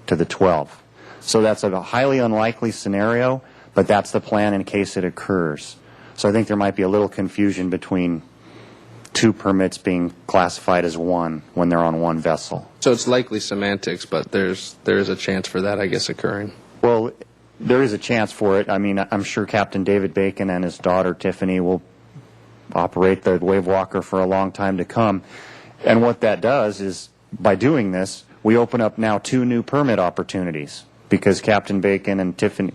the 12. So that's a highly unlikely scenario, but that's the plan in case it occurs. So I think there might be a little confusion between 2 permits being classified as 1 when they're on one vessel. So it's likely semantics, but there is a chance for that, I guess, occurring. Well, there is a chance for it. I mean, I'm sure Captain David Bacon and his daughter Tiffany will operate the Wave Walker for a long time to come. And what that does is, by doing this, we open up now 2 new permit opportunities because Captain Bacon and Tiffany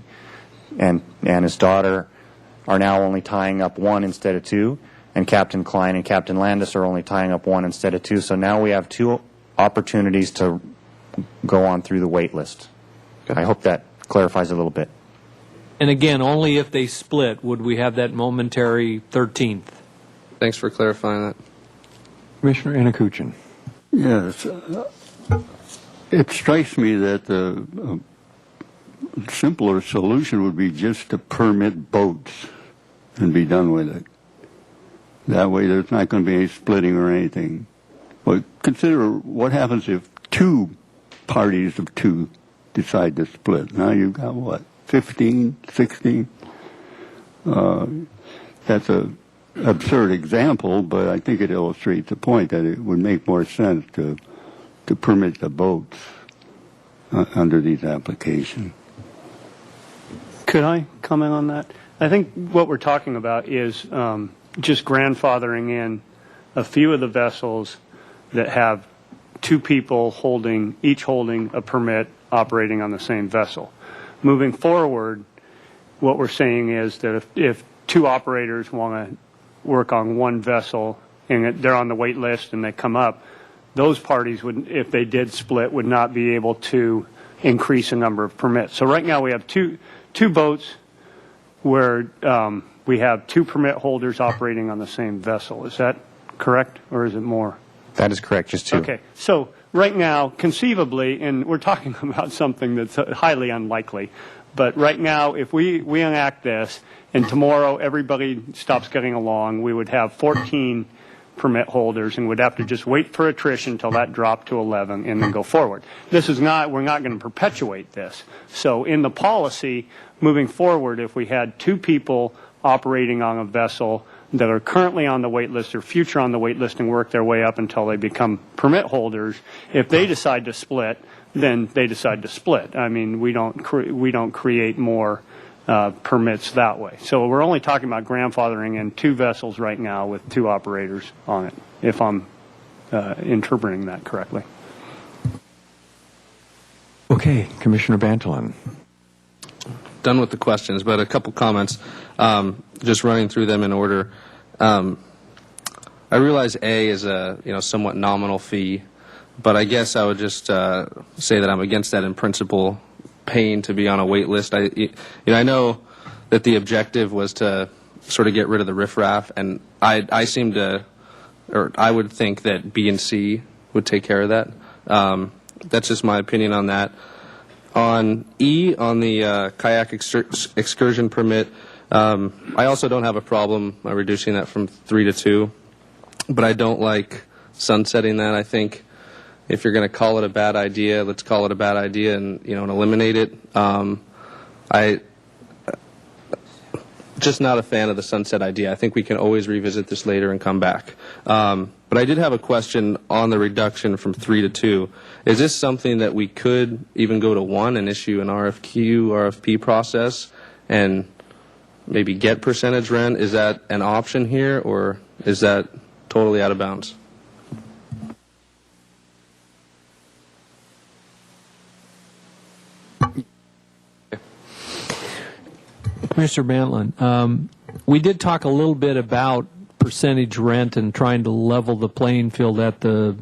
and his daughter are now only tying up 1 instead of 2, and Captain Klein and Captain Landis are only tying up 1 instead of 2. So now we have 2 opportunities to go on through the wait list. I hope that clarifies a little bit. And again, only if they split would we have that momentary 13th. Thanks for clarifying that. Commissioner Inakuchin. Yes. It strikes me that the simpler solution would be just to permit boats and be done with it. That way there's not going to be any splitting or anything. But consider what happens if 2 parties of 2 decide to split. Now you've got, what, 15, 16? That's a absurd example, but I think it illustrates the point that it would make more sense to permit the boats under these applications. Could I comment on that? I think what we're talking about is just grandfathering in a few of the vessels that have 2 people each holding a permit operating on the same vessel. Moving forward, what we're saying is that if 2 operators want to work on one vessel and they're on the wait list and they come up, those parties would, if they did split, would not be able to increase the number of permits. So right now we have two boats where we have 2 permit holders operating on the same vessel. Is that correct, or is it more? That is correct, just 2. Okay, so right now, conceivably, and we're talking about something that's highly unlikely, but right now, if we enact this, and tomorrow everybody stops getting along, we would have 14 permit holders and would have to just wait for attrition until that dropped to 11 and then go forward. We're not going to perpetuate this. So in the policy, moving forward, if we had 2 people operating on a vessel that are currently on the wait list or future on the wait list and work their way up until they become permit holders, if they decide to split, then they decide to split. I mean, we don't create more permits that way. So we're only talking about grandfathering in 2 vessels right now with 2 operators on it, if I'm interpreting that correctly. Okay, Commissioner Bantolin. Done with the questions, but a couple comments, just running through them in order. I realize A is a somewhat nominal fee, but I guess I would just say that I'm against that in principle, paying to be on a wait list. I know that the objective was to sort of get rid of the riffraff, and I would think that B and C would take care of that. That's just my opinion on that. On E, on the kayak excursion permit, I also don't have a problem reducing that from 3 to 2, but I don't like sunsetting that. I think if you're going to call it a bad idea, let's call it a bad idea and eliminate it. Just not a fan of the sunset idea. I think we can always revisit this later and come back. But I did have a question on the reduction from 3 to 2. Is this something that we could even go to 1 and issue an RFP process and maybe get percentage rent? Is that an option here, or is that totally out of bounds? Mr. Bantlin, we did talk a little bit about percentage rent and trying to level the playing field at the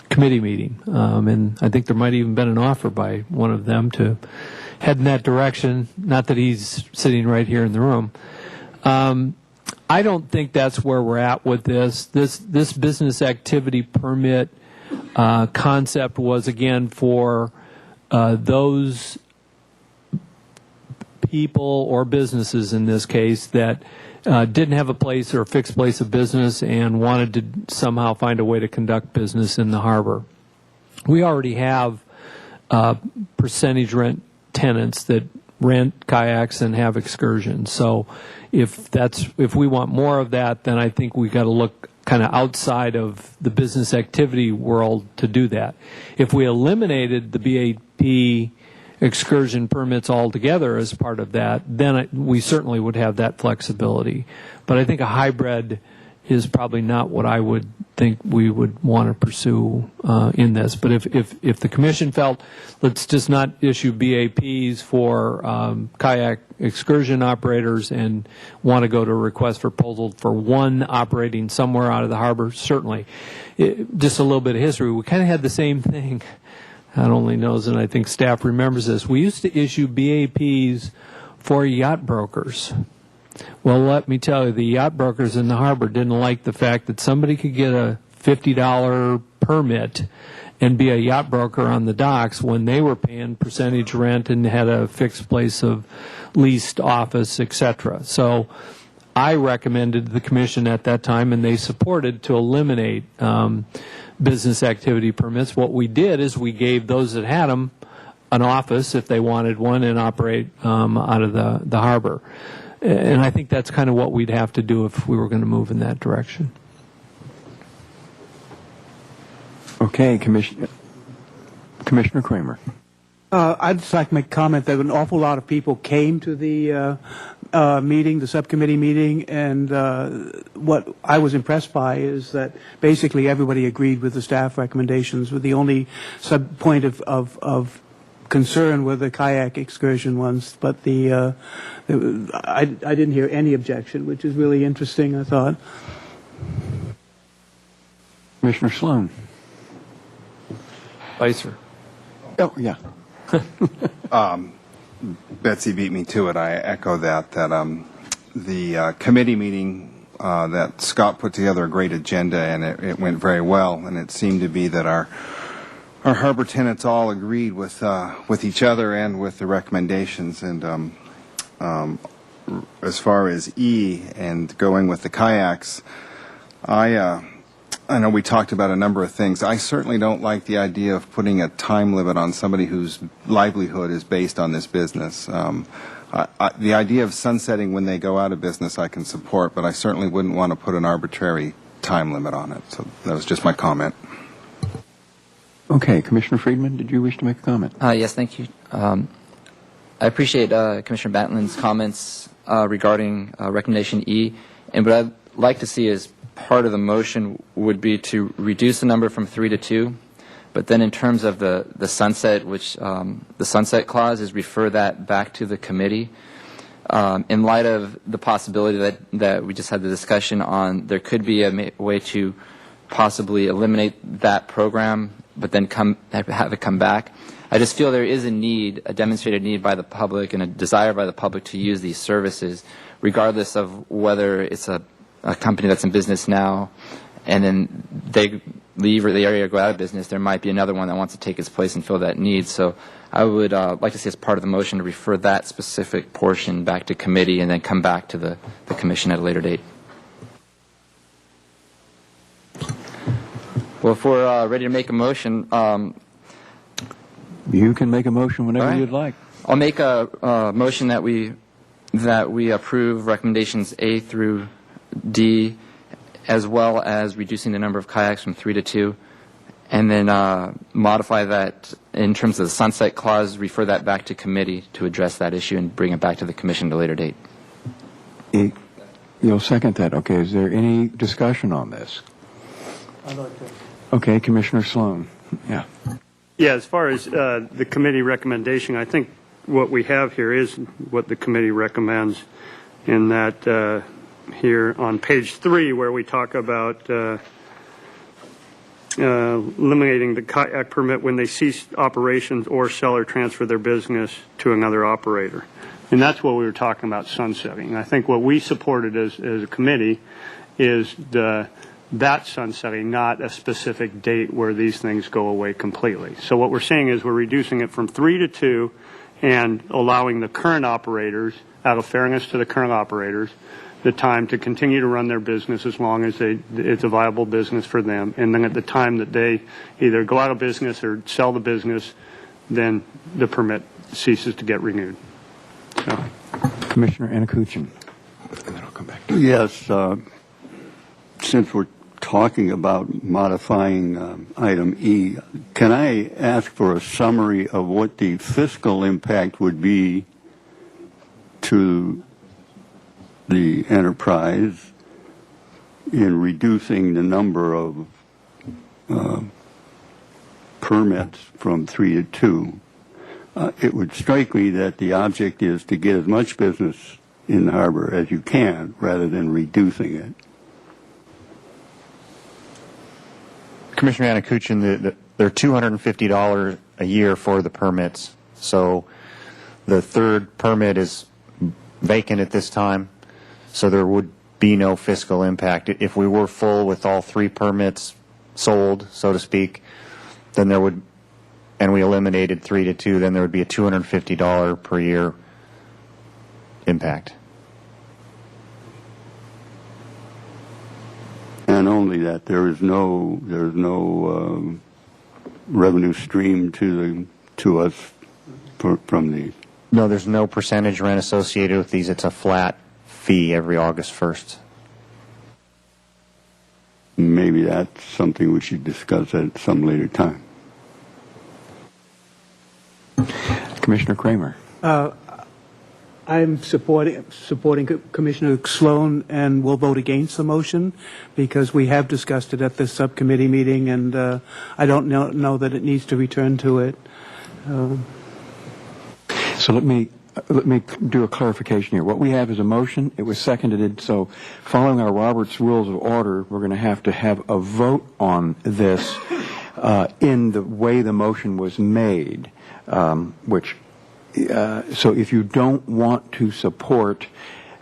committee meeting. And I think there might even been an offer by one of them to head in that direction, not that he's sitting right here in the room. I don't think that's where we're at with this. This business activity permit concept was, again, for those people or businesses in this case that didn't have a place or a fixed place of business and wanted to somehow find a way to conduct business in the harbor. We already have percentage rent tenants that rent kayaks and have excursions. So if we want more of that, then I think we got to look kind of outside of the business activity world to do that. If we eliminated the BAP excursion permits altogether as part of that, then we certainly would have that flexibility. But I think a hybrid is probably not what I would think we would want to pursue in this. But if the commission felt let's just not issue BAPs for kayak excursion operators and want to go to a request for proposal for one operating somewhere out of the harbor, certainly. Just a little bit of history. We kind of had the same thing. God only knows, and I think staff remembers this. We used to issue BAPs for yacht brokers. Well, let me tell you, the yacht brokers in the harbor didn't like the fact that somebody could get a $50 permit and be a yacht broker on the docks when they were paying percentage rent and had a fixed place of leased office, etc. So I recommended to the commission at that time, and they supported, to eliminate business activity permits. What we did is we gave those that had them an office if they wanted one and operate out of the harbor. And I think that's kind of what we'd have to do if we were going to move in that direction. Okay, Commissioner Kramer. I'd just like to make a comment that an awful lot of people came to the meeting, the subcommittee meeting, and what I was impressed by is that basically everybody agreed with the staff recommendations, with the only point of concern were the kayak excursion ones, but I didn't hear any objection, which is really interesting, I thought. Commissioner Sloan. Vicer. Oh, yeah. Betsy beat me to it. I echo that the committee meeting that Scott put together a great agenda, and it went very well, and it seemed to be that our harbor tenants all agreed with each other and with the recommendations. And as far as E and going with the kayaks, I know we talked about a number of things. I certainly don't like the idea of putting a time limit on somebody whose livelihood is based on this business. The idea of sunsetting when they go out of business I can support, but I certainly wouldn't want to put an arbitrary time limit on it. So that was just my comment. Okay, Commissioner Friedman, did you wish to make a comment? Yes, thank you. I appreciate Commissioner Bantlin's comments regarding recommendation E, and what I'd like to see is part of the motion would be to reduce the number from 3 to 2, but then in terms of the sunset, which the sunset clause is refer that back to the committee. In light of the possibility that we just had the discussion on, there could be a way to possibly eliminate that program, but then have it come back. I just feel there is a demonstrated need by the public and a desire by the public to use these services, regardless of whether it's a company that's in business now, and then they leave or the area or go out of business, there might be another one that wants to take its place and fill that need. So I would like to see as part of the motion to refer that specific portion back to committee and then come back to the commission at a later date. Well, if we're ready to make a motion, you can make a motion whenever all right. you'd like. I'll make a motion that we approve recommendations A through D, as well as reducing the number of kayaks from 3 to 2, and then modify that in terms of the sunset clause, refer that back to committee to address that issue and bring it back to the commission at a later date. You'll second that. Okay, is there any discussion on this? I'd like to. Okay, Commissioner Sloan. Yeah. Yeah, as far as the committee recommendation, I think what we have here is what the committee recommends in that here on page 3 where we talk about eliminating the kayak permit when they cease operations or sell or transfer their business to another operator. And that's what we were talking about sunsetting. I think what we supported as a committee is that sunsetting, not a specific date where these things go away completely. So what we're saying is we're reducing it from 3 to 2 and allowing the current operators, out of fairness to the current operators, the time to continue to run their business as long as it's a viable business for them. And then at the time that they either go out of business or sell the business, then the permit ceases to get renewed. So. Commissioner Anakuchin. And then I'll come back to you. Yes, since we're talking about modifying item E, can I ask for a summary of what the fiscal impact would be to the enterprise in reducing the number of permits from 3 to 2? It would strike me that the object is to get as much business in the harbor as you can rather than reducing it. Commissioner Anakuchin, they're $250 a year for the permits. So the third permit is vacant at this time, so there would be no fiscal impact. If we were full with all 3 permits sold, so to speak, then there would, and we eliminated 3 to 2, then there would be a $250 per year impact. And only that there is no revenue stream to us from these. No, there's no percentage rent associated with these. It's a flat fee every August 1st. Maybe that's something we should discuss at some later time. Commissioner Kramer. I'm supporting Commissioner Sloan, and will vote against the motion because we have discussed it at this subcommittee meeting, and I don't know that it needs to return to it. So let me do a clarification here. What we have is a motion. It was seconded. So following our Robert's Rules of Order, we're going to have a vote on this in the way the motion was made, which so if you don't want to support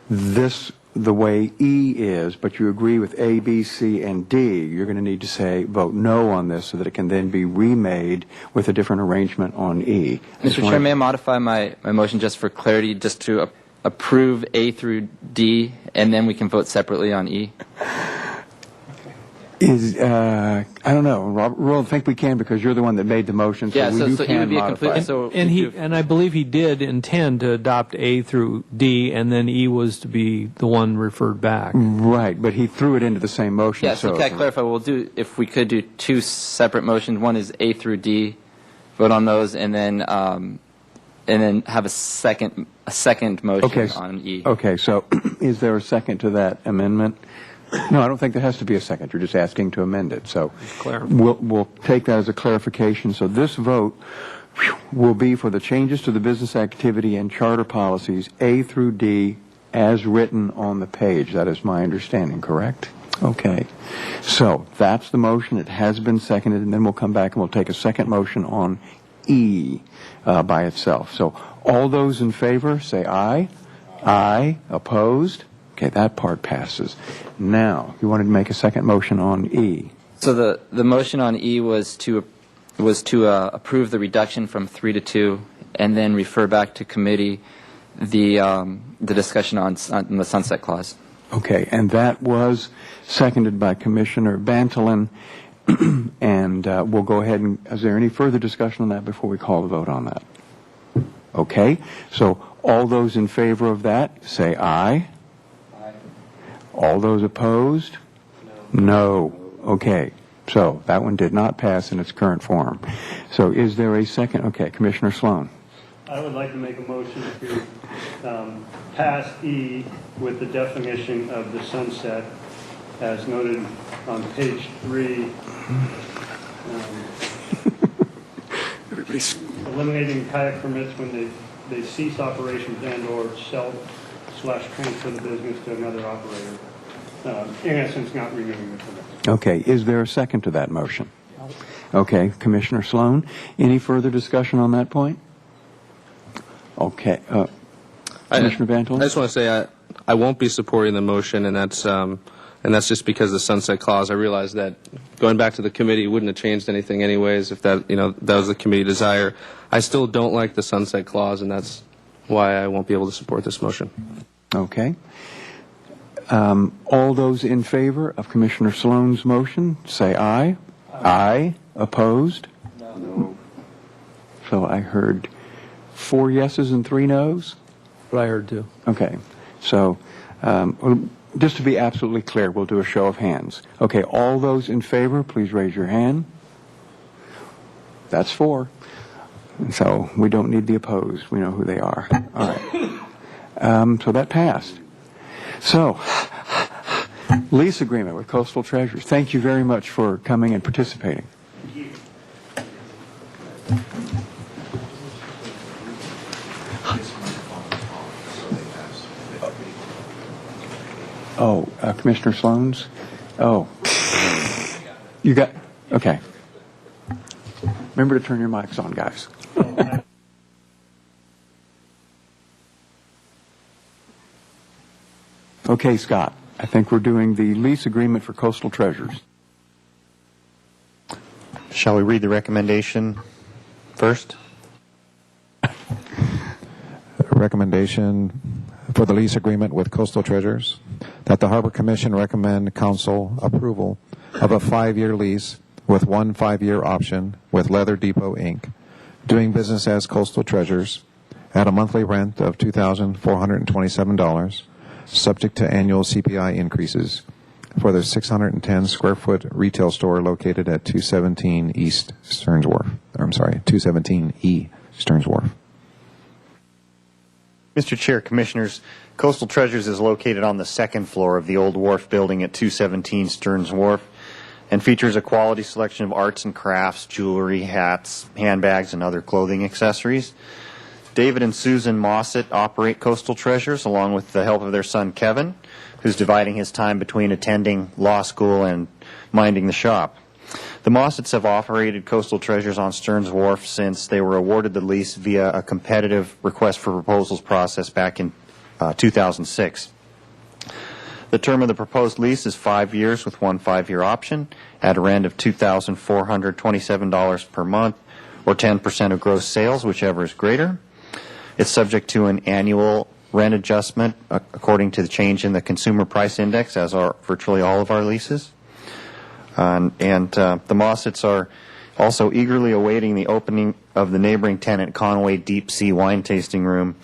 this the way E is, but you agree with A, B, C, and D, you're going to need to vote no on this so that it can then be remade with a different arrangement on E. Mr. Chair, may I modify my motion just for clarity, just to approve A through D, and then we can vote separately on E? I don't know, Robert, I think we can because you're the one that made the motion. Yeah, so E would be a complete. And I believe he did intend to adopt A through D, and then E was to be the one referred back. Right, but he threw it into the same motion. Yeah, so can I clarify? If we could do 2 separate motions. One is A through D, vote on those, and then have a second motion on E. Okay, so is there a second to that amendment? No, I don't think there has to be a second. You're just asking to amend it. So we'll take that as a clarification. So this vote will be for the changes to the business activity and charter policies A through D as written on the page. That is my understanding, correct? Okay. So that's the motion. It has been seconded, and then we'll come back and we'll take a second motion on E by itself. So all those in favor say aye. Aye. Opposed? Okay, that part passes. Now, you wanted to make a second motion on E. So the motion on E was to approve the reduction from 3 to 2, and then refer back to committee the discussion on the sunset clause. Okay, and that was seconded by Commissioner Bantolin, and we'll go ahead and, is there any further discussion on that before we call the vote on that? Okay, so all those in favor of that, say aye. Aye. All those opposed? No. Okay, so that one did not pass in its current form. So is there a second? Okay, Commissioner Sloan. I would like to make a motion to pass E with the definition of the sunset as noted on page 3. Eliminating kayak permits when they cease operations and/or sell/transfer the business to another operator. In essence, not renewing the permit. Okay, is there a second to that motion? Okay, Commissioner Sloan, any further discussion on that point? Okay, Commissioner Bantolin? I just want to say I won't be supporting the motion, and that's just because of the sunset clause. I realize that going back to the committee wouldn't have changed anything anyways if that was the committee desire. I still don't like the sunset clause, and that's why I won't be able to support this motion. Okay. All those in favor of Commissioner Sloan's motion, say aye. Aye. Opposed? No. So I heard 4 yeses and 3 noes? What I heard too. Okay. So just to be absolutely clear, we'll do a show of hands. Okay, all those in favor, please raise your hand. That's 4. So we don't need the opposed. We know who they are. All right. So that passed. So, lease agreement with Coastal Treasures. Thank you very much for coming and participating. Oh, Commissioner Sloan's? Oh. You got, okay. Remember to turn your mics on, guys. Okay, Scott, I think we're doing the lease agreement for Coastal Treasures. Shall we read the recommendation first? Recommendation for the lease agreement with Coastal Treasures, that the Harbor Commission recommend council approval of a 5-year lease with 1 5-year option with Leather Depot, Inc., doing business as Coastal Treasures, at a monthly rent of $2,427, subject to annual CPI increases, for their 610-square-foot retail store located at 217 East Stearns Wharf. 217 E Stearns Wharf. Mr. Chair, Commissioners, Coastal Treasures is located on the 2nd floor of the old wharf building at 217 Stearns Wharf and features a quality selection of arts and crafts, jewelry, hats, handbags, and other clothing accessories. David and Susan Mossett operate Coastal Treasures along with the help of their son Kevin, who's dividing his time between attending law school and minding the shop. The Mossetts have operated Coastal Treasures on Stearns Wharf since they were awarded the lease via a competitive request for proposals process back in 2006. The term of the proposed lease is 5 years with 1 5-year option at a rent of $2,427 per month, or 10% of gross sales, whichever is greater. It's subject to an annual rent adjustment according to the change in the consumer price index, as are virtually all of our leases. The Mossetts are also eagerly awaiting the opening of the neighboring tenant Conway Deep Sea Wine Tasting Room,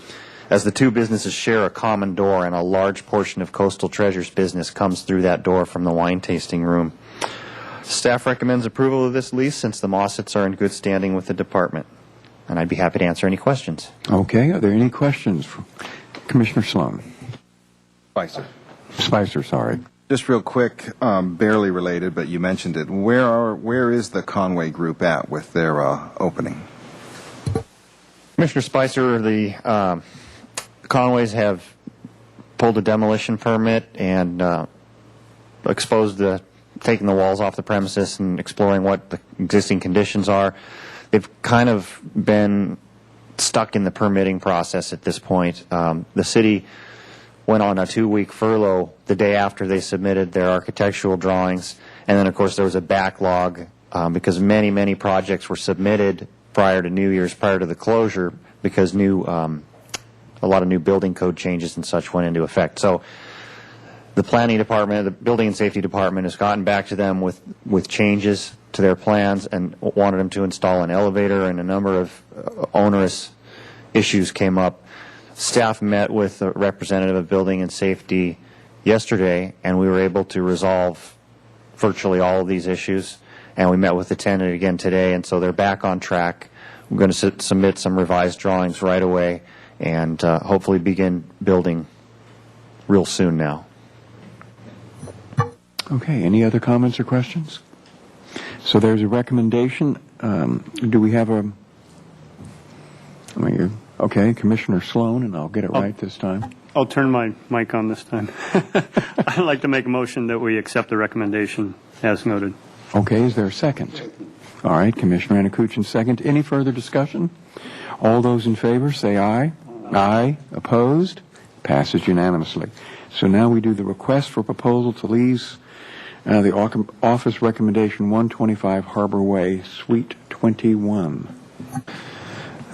as the two businesses share a common door and a large portion of Coastal Treasures business comes through that door from the wine tasting room. Staff recommends approval of this lease since the Mossetts are in good standing with the department. And I'd be happy to answer any questions. Okay, are there any questions? Commissioner Sloan. Spicer, sorry. Just real quick, barely related, but you mentioned it. Where is the Conway Group at with their opening? Commissioner Spicer, the Conways have pulled a demolition permit and taking the walls off the premises and exploring what the existing conditions are. They've kind of been stuck in the permitting process at this point. The city went on a 2-week furlough the day after they submitted their architectural drawings, And then, of course, there was a backlog because many projects were submitted prior to New Year's, prior to the closure, because a lot of new building code changes and such went into effect. So the planning department, the building and safety department, has gotten back to them with changes to their plans and wanted them to install an elevator, and a number of onerous issues came up. Staff met with a representative of building and safety yesterday, and we were able to resolve virtually all of these issues. And we met with the tenant again today, and so they're back on track. We're going to submit some revised drawings right away and hopefully begin building real soon now. Okay, any other comments or questions? So there's a recommendation. Do we have a... Okay, Commissioner Sloan, and I'll get it right this time. I'll turn my mic on this time. I'd like to make a motion that we accept the recommendation as noted. Okay, is there a second? All right, Commissioner Anakuchin, second. Any further discussion? All those in favor say aye. Aye. Opposed? Passes unanimously. So now we do the request for proposal to lease the office recommendation 125 Harbor Way, Suite 21.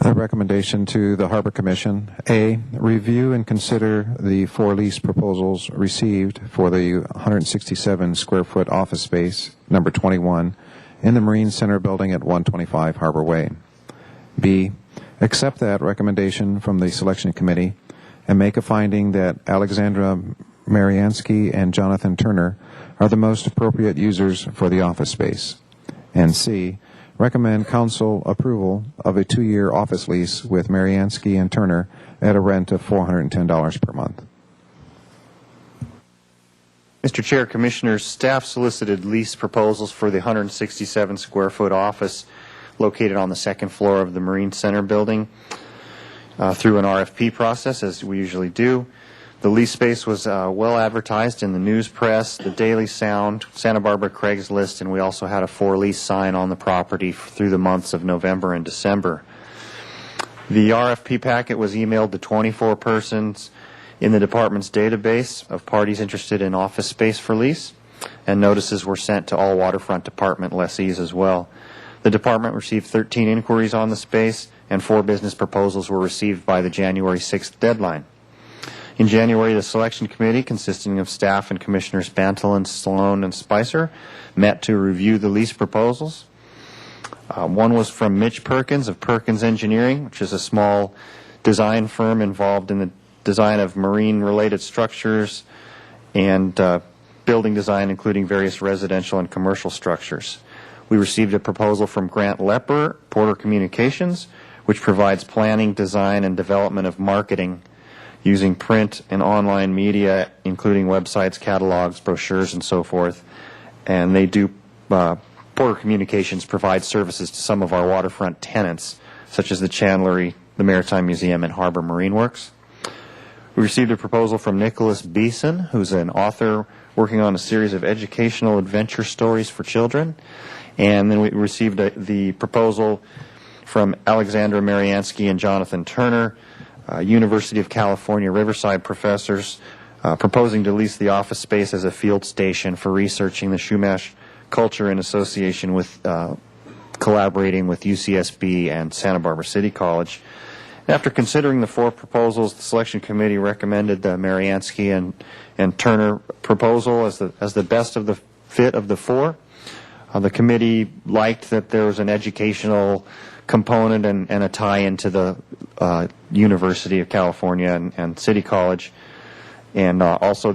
The recommendation to the Harbor Commission: A, review and consider the 4 lease proposals received for the 167 square foot office space, number 21, in the Marine Center building at 125 Harbor Way. B, accept that recommendation from the selection committee and make a finding that Alexandra Mariansky and Jonathan Turner are the most appropriate users for the office space. And C, recommend council approval of a 2-year office lease with Mariansky and Turner at a rent of $410 per month. Mr. Chair, Commissioners, staff solicited lease proposals for the 167 square foot office located on the second floor of the Marine Center building through an RFP process, as we usually do. The lease space was well advertised in the news press, the Daily Sound, Santa Barbara Craigslist, and we also had a for-lease sign on the property through the months of November and December. The RFP packet was emailed to 24 persons in the department's database of parties interested in office space for lease, and notices were sent to all waterfront department lessees as well. The department received 13 inquiries on the space, and 4 business proposals were received by the January 6th deadline. In January, the selection committee, consisting of staff and Commissioners Bantelin, Sloan, and Spicer, met to review the lease proposals. One was from Mitch Perkins of Perkins Engineering, which is a small design firm involved in the design of marine-related structures and building design, including various residential and commercial structures. We received a proposal from Grant Lepper, Porter Communications, which provides planning, design, and development of marketing using print and online media, including websites, catalogs, brochures, and so forth. And they do, Porter Communications provides services to some of our waterfront tenants, such as the Chandlery, the Maritime Museum, and Harbor Marine Works. We received a proposal from Nicholas Beeson, who's an author working on a series of educational adventure stories for children. And then we received the proposal from Alexandra Mariansky and Jonathan Turner, University of California Riverside professors, proposing to lease the office space as a field station for researching the Chumash culture in association with collaborating with UCSB and Santa Barbara City College. After considering the 4 proposals, the selection committee recommended the Mariansky and Turner proposal as the best of the fit of the 4. The committee liked that there was an educational component and a tie into the University of California and City College. And also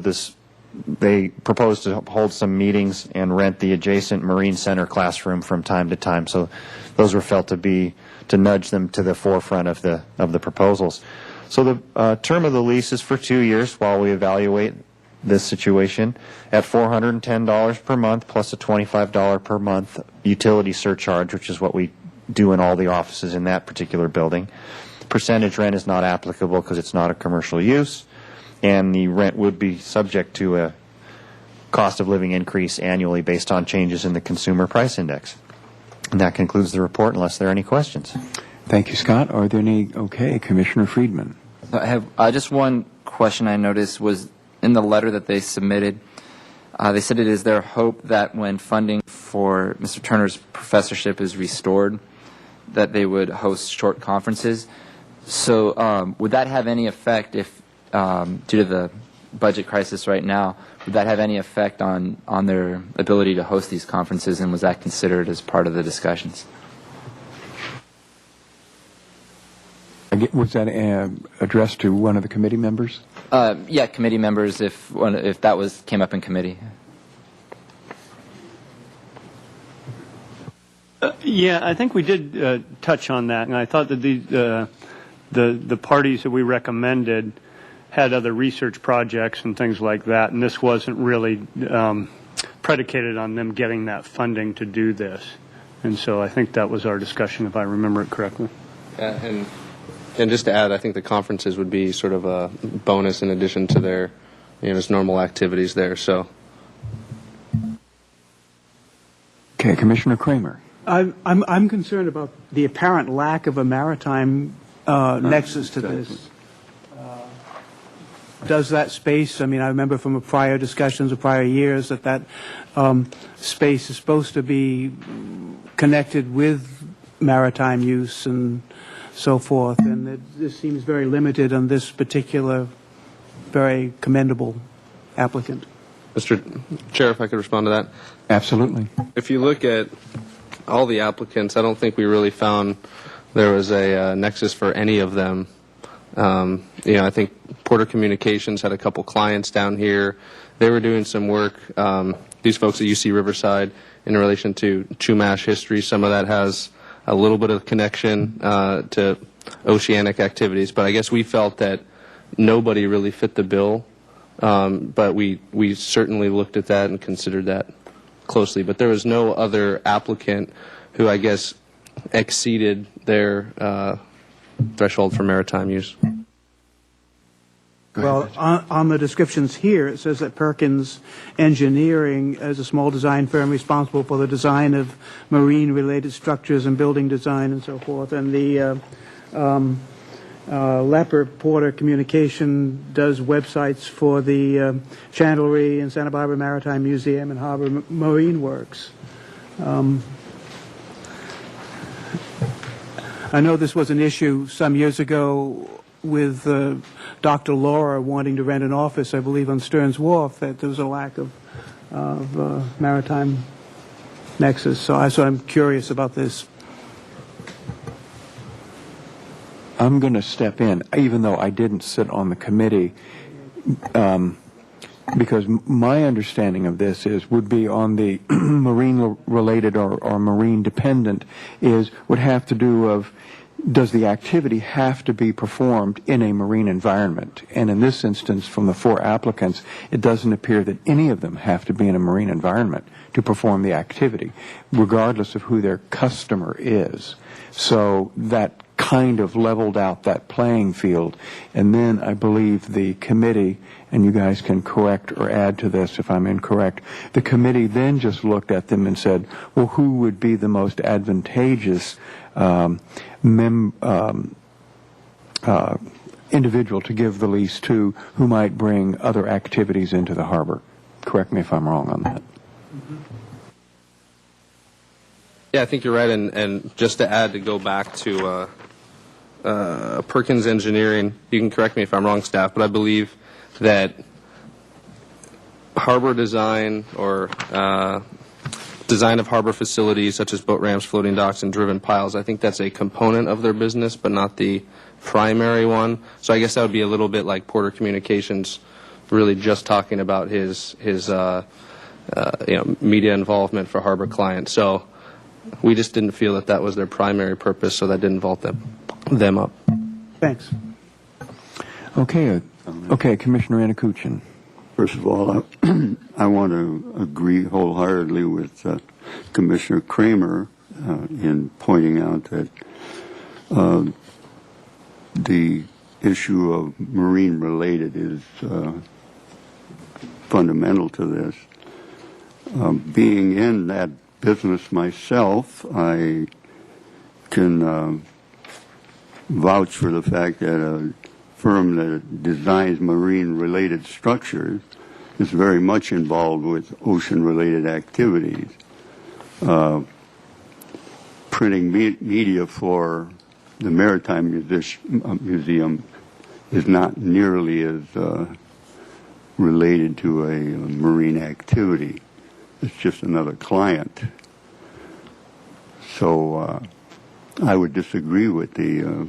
they proposed to hold some meetings and rent the adjacent Marine Center classroom from time to time. So those were felt to nudge them to the forefront of the proposals. So the term of the lease is for 2 years while we evaluate this situation at $410 per month plus a $25 per month utility surcharge, which is what we do in all the offices in that particular building. Percentage rent is not applicable because it's not a commercial use, and the rent would be subject to a cost of living increase annually based on changes in the consumer price index. And that concludes the report unless there are any questions. Thank you, Scott. Are there any? Okay, Commissioner Friedman. I have just one question I noticed was in the letter that they submitted. They said it is their hope that when funding for Mr. Turner's professorship is restored, that they would host short conferences. So would that have any effect if, due to the budget crisis right now, would that have any effect on their ability to host these conferences, and was that considered as part of the discussions? Was that addressed to one of the committee members? Yeah, committee members, if that came up in committee. Yeah, I think we did touch on that, and I thought that the parties that we recommended had other research projects and things like that, and this wasn't really predicated on them getting that funding to do this. And so I think that was our discussion, if I remember it correctly. And just to add, I think the conferences would be sort of a bonus in addition to their, just normal activities there. So. Okay, Commissioner Kramer. I'm concerned about the apparent lack of a maritime nexus to this. Does that space, I mean, I remember from prior discussions of prior years that space is supposed to be connected with maritime use and so forth, and this seems very limited on this particular very commendable applicant. Mr. Chair, if I could respond to that. Absolutely. If you look at all the applicants, I don't think we really found there was a nexus for any of them. I think Porter Communications had a couple clients down here. They were doing some work, these folks at UC Riverside, in relation to Chumash history. Some of that has a little bit of connection to oceanic activities, but I guess we felt that nobody really fit the bill, but we certainly looked at that and considered that closely. But there was no other applicant who, I guess, exceeded their threshold for maritime use. Well, on the descriptions here, it says that Perkins Engineering is a small design firm responsible for the design of marine-related structures and building design and so forth. And the Leopard Porter Communication does websites for the Chandlery and Santa Barbara Maritime Museum and Harbor Marine Works. I know this was an issue some years ago with Dr. Laura wanting to rent an office, I believe, on Stearns Wharf, that there was a lack of maritime nexus. So I'm curious about this. I'm going to step in, even though I didn't sit on the committee, because my understanding of this would be on the marine-related or marine-dependent would have to do of, does the activity have to be performed in a marine environment? And in this instance, from the 4 applicants, it doesn't appear that any of them have to be in a marine environment to perform the activity, regardless of who their customer is. So that kind of leveled out that playing field. And then I believe the committee, and you guys can correct or add to this if I'm incorrect, the committee then just looked at them and said, well, who would be the most advantageous individual to give the lease to, who might bring other activities into the harbor? Correct me if I'm wrong on that. Yeah, I think you're right. And just to add, to go back to Perkins Engineering, you can correct me if I'm wrong, staff, but I believe that harbor design or design of harbor facilities such as boat ramps, floating docks, and driven piles, I think that's a component of their business, but not the primary one. So I guess that would be a little bit like Porter Communications, really just talking about his media involvement for harbor clients. So we just didn't feel that that was their primary purpose, so that didn't vault them up. Thanks. Okay, Commissioner Anakuchin. First of all, I want to agree wholeheartedly with Commissioner Kramer in pointing out that the issue of marine-related is fundamental to this. Being in that business myself, I can vouch for the fact that a firm that designs marine-related structures is very much involved with ocean-related activities. Printing media for the Maritime Museum is not nearly as related to a marine activity. It's just another client. So I would disagree with the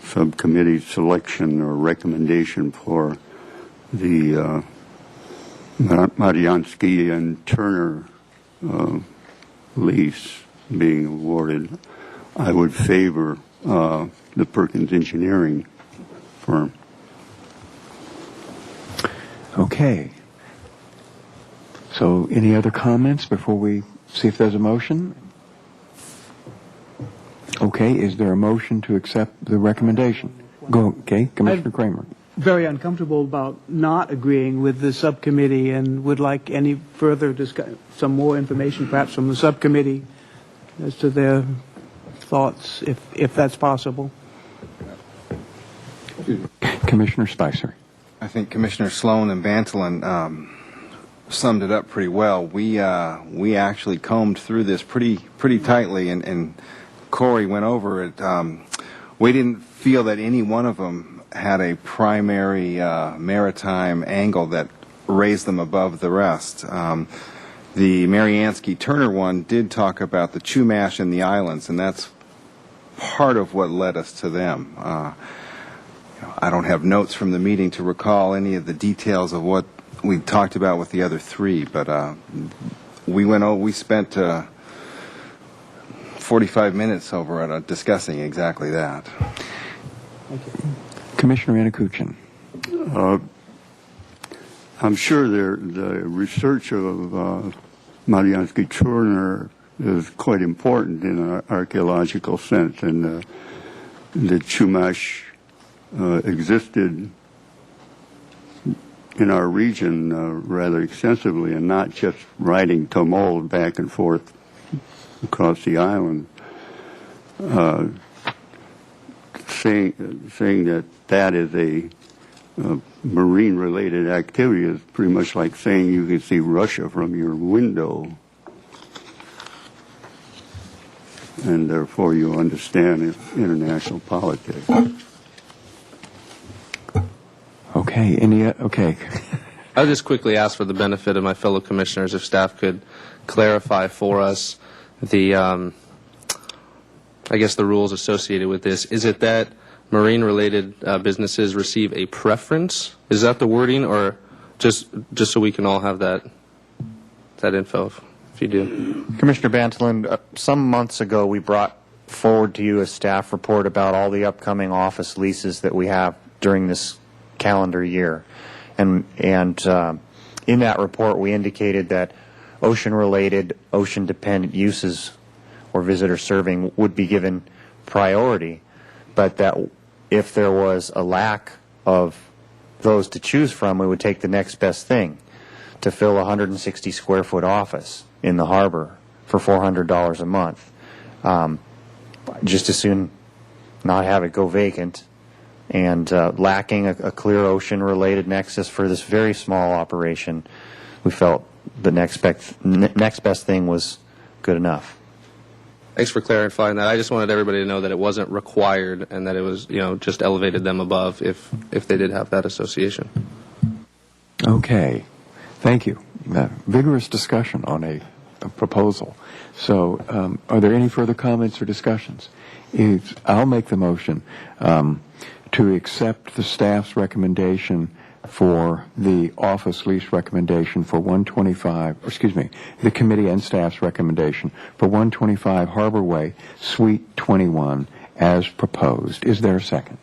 subcommittee's selection or recommendation for the Mariansky and Turner lease being awarded. I would favor the Perkins Engineering firm. Okay. So any other comments before we see if there's a motion? Okay, is there a motion to accept the recommendation? Go, okay, Commissioner Kramer. Very uncomfortable about not agreeing with the subcommittee and would like any further some more information perhaps from the subcommittee as to their thoughts, if that's possible. Commissioner Spicer. I think Commissioner Sloan and Bantolin summed it up pretty well. We actually combed through this pretty tightly, and Corey went over it. We didn't feel that any one of them had a primary maritime angle that raised them above the rest. The Mariansky Turner one did talk about the Chumash and the islands, and that's part of what led us to them. I don't have notes from the meeting to recall any of the details of what we talked about with the other three, but we spent 45 minutes over at discussing exactly that. Commissioner Anakuchin. I'm sure the research of Mariansky Turner is quite important in an archaeological sense, and the Chumash existed in our region rather extensively, and not just riding Tomol back and forth across the island. Saying that is a marine-related activity is pretty much like saying you can see Russia from your window, and therefore you understand international politics. Okay. Okay. I'll just quickly ask for the benefit of my fellow commissioners if staff could clarify for us the, I guess, the rules associated with this. Is it that marine-related businesses receive a preference? Is that the wording, or just so we can all have that info, if you do? Commissioner Bantolin, some months ago we brought forward to you a staff report about all the upcoming office leases that we have during this calendar year. And in that report we indicated that ocean-related, ocean-dependent uses or visitor serving would be given priority, but that if there was a lack of those to choose from, we would take the next best thing to fill a 160 square foot office in the harbor for $400 a month. Just as soon not have it go vacant, and lacking a clear ocean-related nexus for this very small operation, we felt the next best thing was good enough. Thanks for clarifying that. I just wanted everybody to know that it wasn't required and that it was, just elevated them above if they did have that association. Okay. Thank you. Vigorous discussion on a proposal. So are there any further comments or discussions? I'll make the motion to accept the staff's recommendation for the office lease recommendation for 125, the committee and staff's recommendation for 125 Harbor Way, Suite 21, as proposed. Is there a second?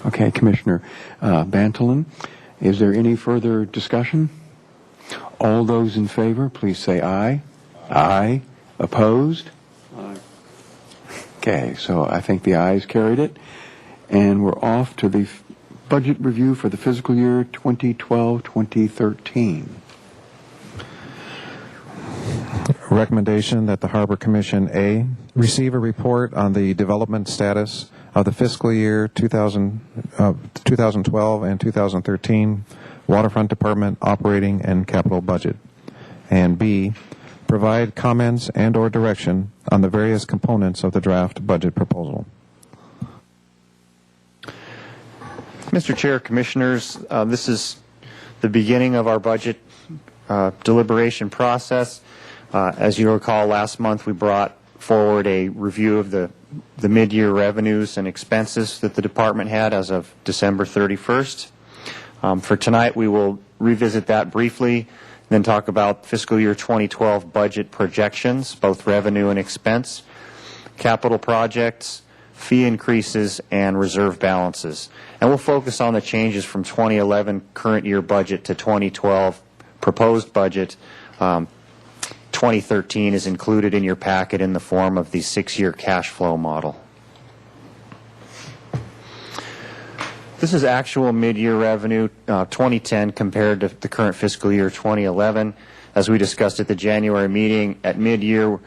Okay, Commissioner Bantolin, is there any further discussion? All those in favor, please say aye. Aye. Opposed? Aye. Okay, so I think the ayes carried it. And we're off to the budget review for the fiscal year 2012-2013. Recommendation that the Harbor Commission A receive a report on the development status of the fiscal year 2012 and 2013 Waterfront Department operating and capital budget. And B, provide comments and or direction on the various components of the draft budget proposal. Mr. Chair, Commissioners, this is the beginning of our budget deliberation process. As you recall, last month we brought forward a review of the mid-year revenues and expenses that the department had as of December 31st. For tonight, we will revisit that briefly, then talk about fiscal year 2012 budget projections, both revenue and expense, capital projects, fee increases, and reserve balances. And we'll focus on the changes from 2011 current year budget to 2012 proposed budget. 2013 is included in your packet in the form of the 6-year cash flow model. This is actual mid-year revenue 2010 compared to the current fiscal year 2011. As we discussed at the January meeting, at mid-year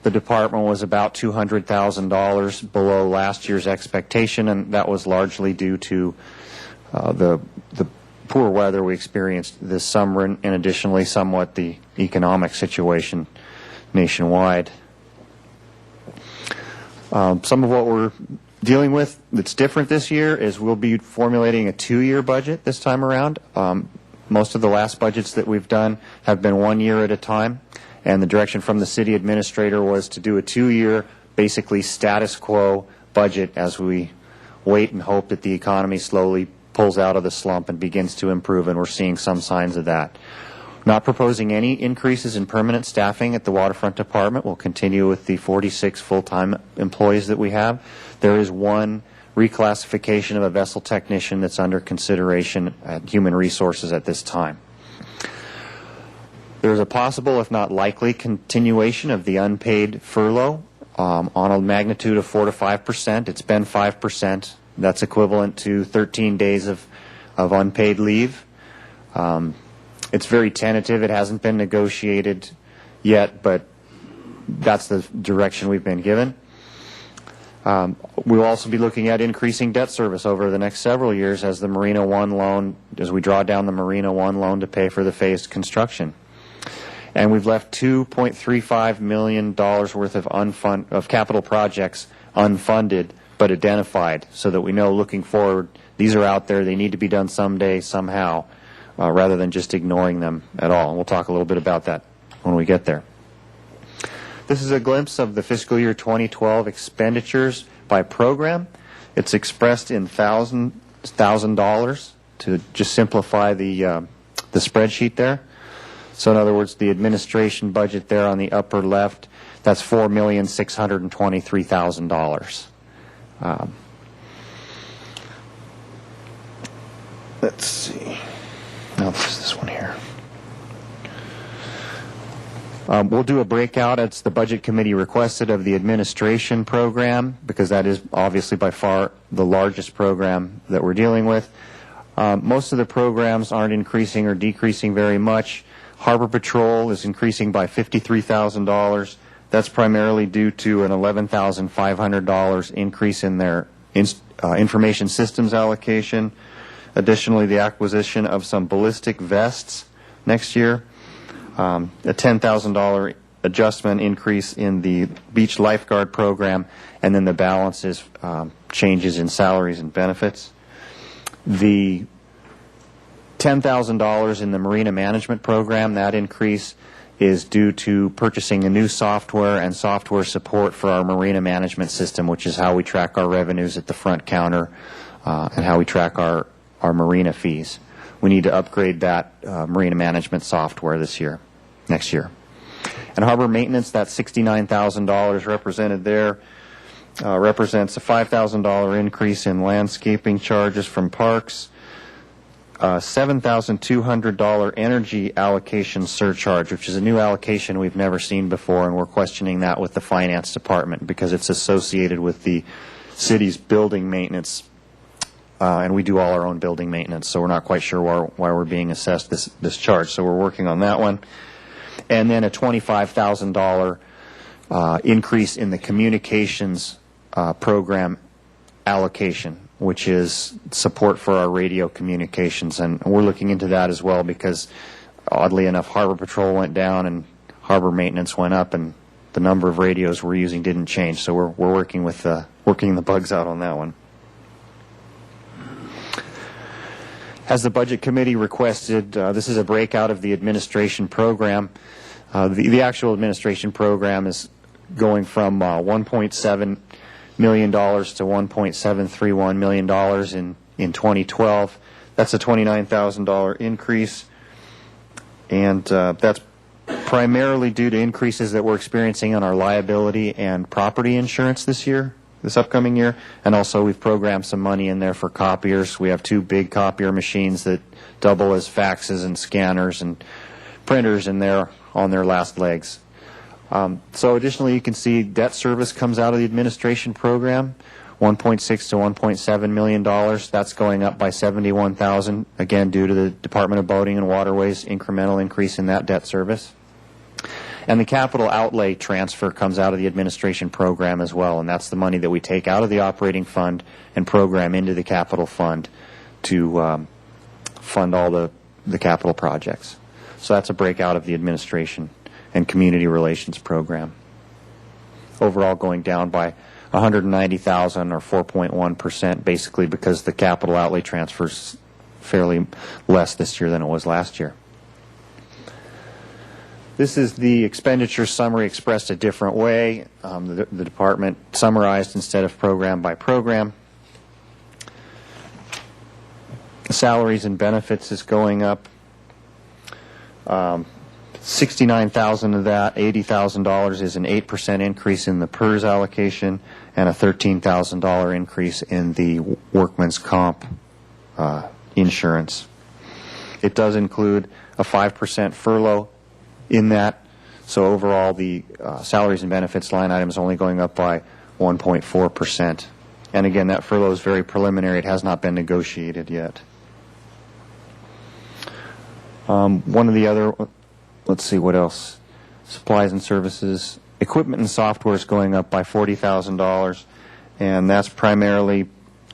the department was about $200,000 below last year's expectation, and that was largely due to the poor weather we experienced this summer, and additionally somewhat the economic situation nationwide. Some of what we're dealing with that's different this year is we'll be formulating a 2-year budget this time around. Most of the last budgets that we've done have been 1 year at a time, and the direction from the city administrator was to do a 2-year, basically status quo budget as we wait and hope that the economy slowly pulls out of the slump and begins to improve, and we're seeing some signs of that. Not proposing any increases in permanent staffing at the Waterfront Department. We'll continue with the 46 full-time employees that we have. There is one reclassification of a vessel technician that's under consideration at Human Resources at this time. There's a possible, if not likely, continuation of the unpaid furlough on a magnitude of 4 to 5%. It's been 5%. That's equivalent to 13 days of unpaid leave. It's very tentative. It hasn't been negotiated yet, but that's the direction we've been given. We'll also be looking at increasing debt service over the next several years as the Marina One loan, as we draw down the Marina One loan to pay for the phased construction. And we've left $2.35 million worth of capital projects unfunded but identified, so that we know looking forward these are out there, they need to be done someday, somehow, rather than just ignoring them at all. And we'll talk a little bit about that when we get there. This is a glimpse of the fiscal year 2012 expenditures by program. It's expressed in $1,000 to just simplify the spreadsheet there. So in other words, the administration budget there on the upper left, that's $4,623,000. Let's see. No, this is this one here. We'll do a breakout. It's the Budget Committee requested of the administration program, because that is obviously by far the largest program that we're dealing with. Most of the programs aren't increasing or decreasing very much. Harbor Patrol is increasing by $53,000. That's primarily due to an $11,500 increase in their information systems allocation. Additionally, the acquisition of some ballistic vests next year. A $10,000 adjustment increase in the beach lifeguard program, and then the balance is changes in salaries and benefits. The $10,000 in the marina management program, that increase is due to purchasing a new software and software support for our marina management system, which is how we track our revenues at the front counter and how we track our marina fees. We need to upgrade that marina management software next year. And harbor maintenance, that $69,000 represented there, represents a $5,000 increase in landscaping charges from parks, $7,200 energy allocation surcharge, which is a new allocation we've never seen before, and we're questioning that with the finance department because it's associated with the city's building maintenance, and we do all our own building maintenance, so we're not quite sure why we're being assessed this charge. So we're working on that one. And then a $25,000 increase in the communications program allocation, which is support for our radio communications. And we're looking into that as well because, oddly enough, Harbor Patrol went down and harbor maintenance went up, and the number of radios we're using didn't change. So we're working with working the bugs out on that one. As the Budget Committee requested, this is a breakout of the administration program. The actual administration program is going from $1.7 million to $1.731 million in 2012. That's a $29,000 increase, and that's primarily due to increases that we're experiencing on our liability and property insurance this upcoming year, and also we've programmed some money in there for copiers. We have 2 big copier machines that double as faxes and scanners and printers in there on their last legs. So additionally, you can see debt service comes out of the administration program, $1.6 to $1.7 million. That's going up by $71,000, again due to the Department of Boating and Waterways incremental increase in that debt service. And the capital outlay transfer comes out of the administration program as well, and that's the money that we take out of the operating fund and program into the capital fund to fund all the capital projects. So that's a breakout of the administration and community relations program. Overall going down by $190,000 or 4.1%, basically because the capital outlay transfers fairly less this year than it was last year. This is the expenditure summary expressed a different way. The department summarized instead of program by program. Salaries and benefits is going up. $69,000 of that, $80,000 is an 8% increase in the PERS allocation and a $13,000 increase in the workman's comp insurance. It does include a 5% furlough in that, so overall the salaries and benefits line item is only going up by 1.4%. And again, that furlough is very preliminary. It has not been negotiated yet. One of the other, let's see what else, supplies and services, equipment and software is going up by $40,000, and that's primarily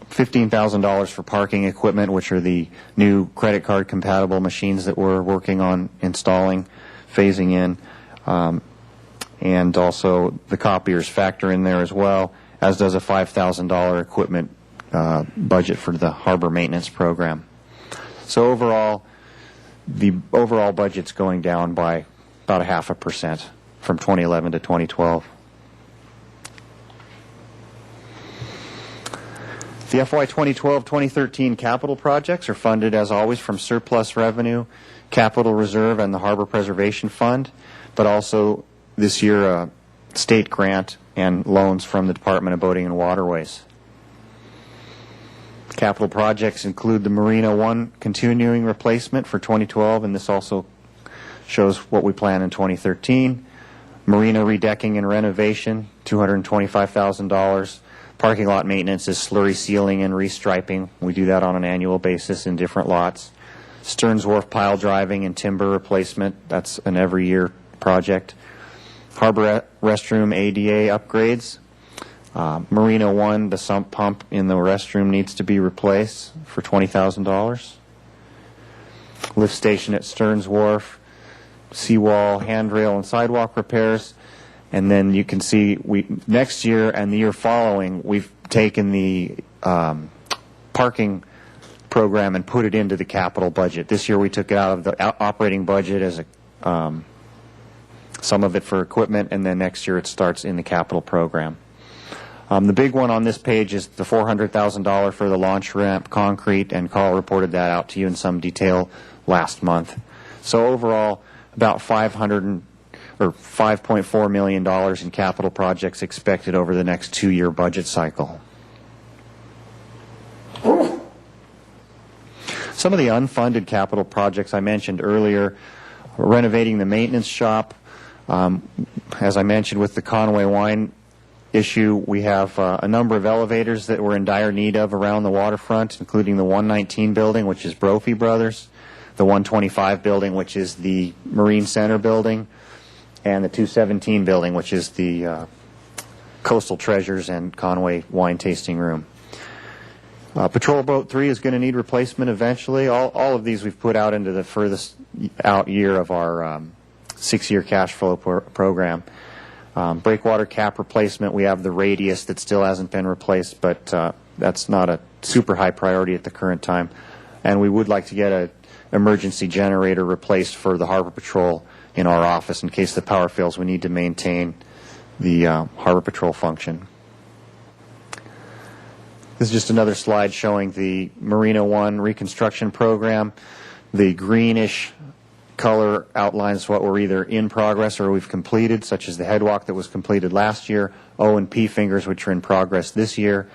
$15,000 for parking equipment, which are the new credit card compatible machines that we're working on installing, phasing in, and also the copiers factor in there as well, as does a $5,000 equipment budget for the harbor maintenance program. So overall, the overall budget's going down by about 0.5% from 2011 to 2012. The FY 2012-2013 capital projects are funded, as always, from surplus revenue, capital reserve, and the Harbor Preservation Fund, but also this year a state grant and loans from the Department of Boating and Waterways. Capital projects include the Marina 1 continuing replacement for 2012, and this also shows what we plan in 2013. Marina redecking and renovation, $225,000. Parking lot maintenance is slurry sealing and restriping. We do that on an annual basis in different lots. Stearns Wharf pile driving and timber replacement, that's an every year project. Harbor restroom ADA upgrades. Marina 1, the sump pump in the restroom needs to be replaced for $20,000. Lift station at Stearns Wharf, seawall, handrail, and sidewalk repairs. And then you can see next year and the year following, we've taken the parking program and put it into the capital budget. This year we took it out of the operating budget as some of it for equipment, and then next year it starts in the capital program. The big one on this page is the $400,000 for the launch ramp concrete, and Carl reported that out to you in some detail last month. So overall, about $5.4 million in capital projects expected over the next 2-year budget cycle. Some of the unfunded capital projects I mentioned earlier, renovating the maintenance shop. As I mentioned with the Conway wine issue, we have a number of elevators that we're in dire need of around the waterfront, including the 119 building, which is Brophy Brothers, the 125 building, which is the Marine Center building, and the 217 building, which is the Coastal Treasures and Conway Wine Tasting Room. Patrol Boat 3 is going to need replacement eventually. All of these we've put out into the furthest out year of our 6-year cash flow program. Breakwater cap replacement, we have the radius that still hasn't been replaced, but that's not a super high priority at the current time. And we would like to get an emergency generator replaced for the Harbor Patrol in our office. In case the power fails, we need to maintain the Harbor Patrol function. This is just another slide showing the Marina One reconstruction program. The greenish color outlines what we're either in progress or we've completed, such as the headwalk that was completed last year, O and P fingers, which are in progress this year.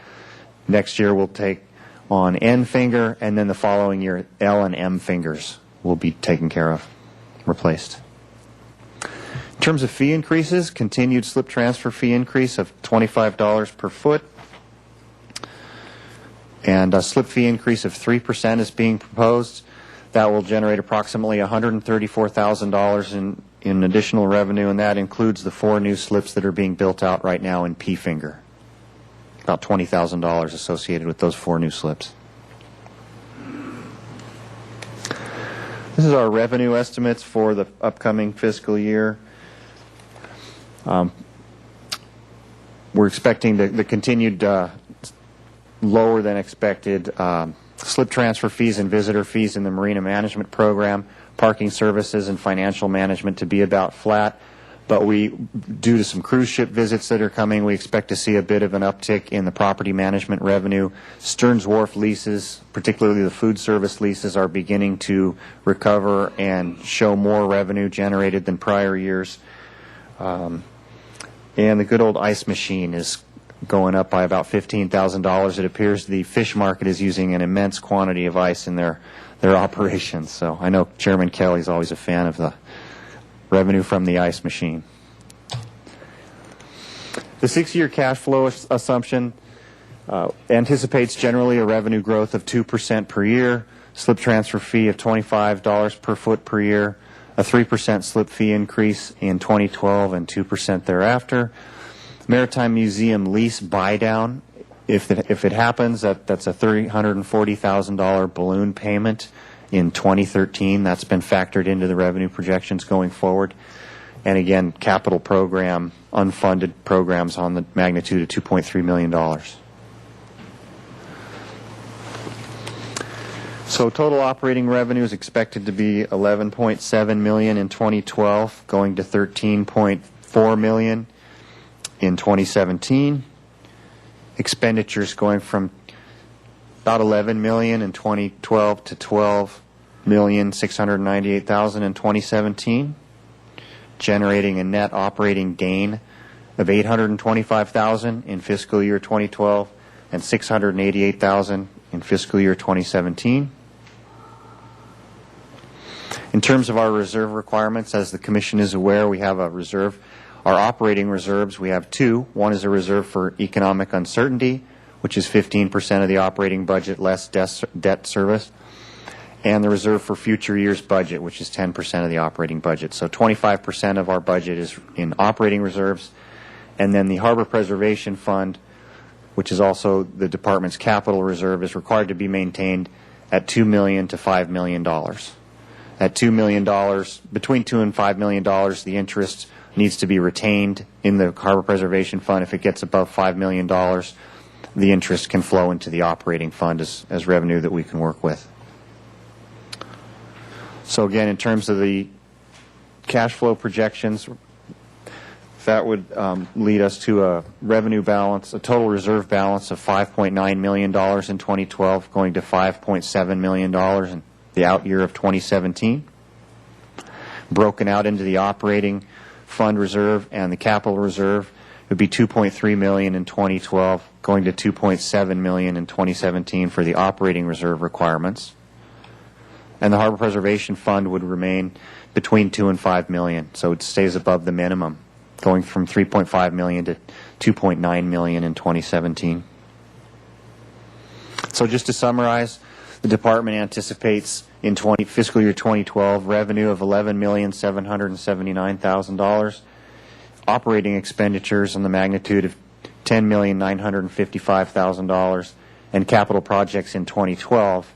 Next year we'll take on N finger, and then the following year L and M fingers will be taken care of, replaced. In terms of fee increases, continued slip transfer fee increase of $25 per foot, and a slip fee increase of 3% is being proposed. That will generate approximately $134,000 in additional revenue, and that includes the 4 new slips that are being built out right now in P finger. About $20,000 associated with those 4 new slips. This is our revenue estimates for the upcoming fiscal year. We're expecting the continued lower than expected slip transfer fees and visitor fees in the marina management program, parking services and financial management to be about flat. But due to some cruise ship visits that are coming, we expect to see a bit of an uptick in the property management revenue. Stearns Wharf leases, particularly the food service leases, are beginning to recover and show more revenue generated than prior years. And the good old ice machine is going up by about $15,000. It appears the fish market is using an immense quantity of ice in their operations. So I know Chairman Kelly's always a fan of the revenue from the ice machine. The 6-year cash flow assumption anticipates generally a revenue growth of 2% per year, slip transfer fee of $25 per foot per year, a 3% slip fee increase in 2012 and 2% thereafter. Maritime Museum lease buy down, if it happens, that's a $340,000 balloon payment in 2013. That's been factored into the revenue projections going forward. And again, capital program, unfunded programs on the magnitude of $2.3 million. So total operating revenue is expected to be $11.7 million in 2012, going to $13.4 million in 2017. Expenditures going from about $11 million in 2012 to $12,698,000 in 2017, generating a net operating gain of $825,000 in fiscal year 2012 and $688,000 in fiscal year 2017. In terms of our reserve requirements, as the Commission is aware, we have a reserve. Our operating reserves, we have 2. One is a reserve for economic uncertainty, which is 15% of the operating budget less debt service, and the reserve for future years budget, which is 10% of the operating budget. So 25% of our budget is in operating reserves, and then the Harbor Preservation Fund, which is also the Department's capital reserve, is required to be maintained at $2 million to $5 million. At $2 million, between $2 and $5 million, the interest needs to be retained in the Harbor Preservation Fund. If it gets above $5 million, the interest can flow into the operating fund as revenue that we can work with. So again, in terms of the cash flow projections, that would lead us to a revenue balance, a total reserve balance of $5.9 million in 2012, going to $5.7 million in the out year of 2017. Broken out into the operating fund reserve and the capital reserve, it would be $2.3 million in 2012, going to $2.7 million in 2017 for the operating reserve requirements. And the Harbor Preservation Fund would remain between $2 and $5 million, so it stays above the minimum, going from $3.5 million to $2.9 million in 2017. So just to summarize, the Department anticipates in fiscal year 2012 revenue of $11,779,000, operating expenditures in the magnitude of $10,955,000, and capital projects in 2012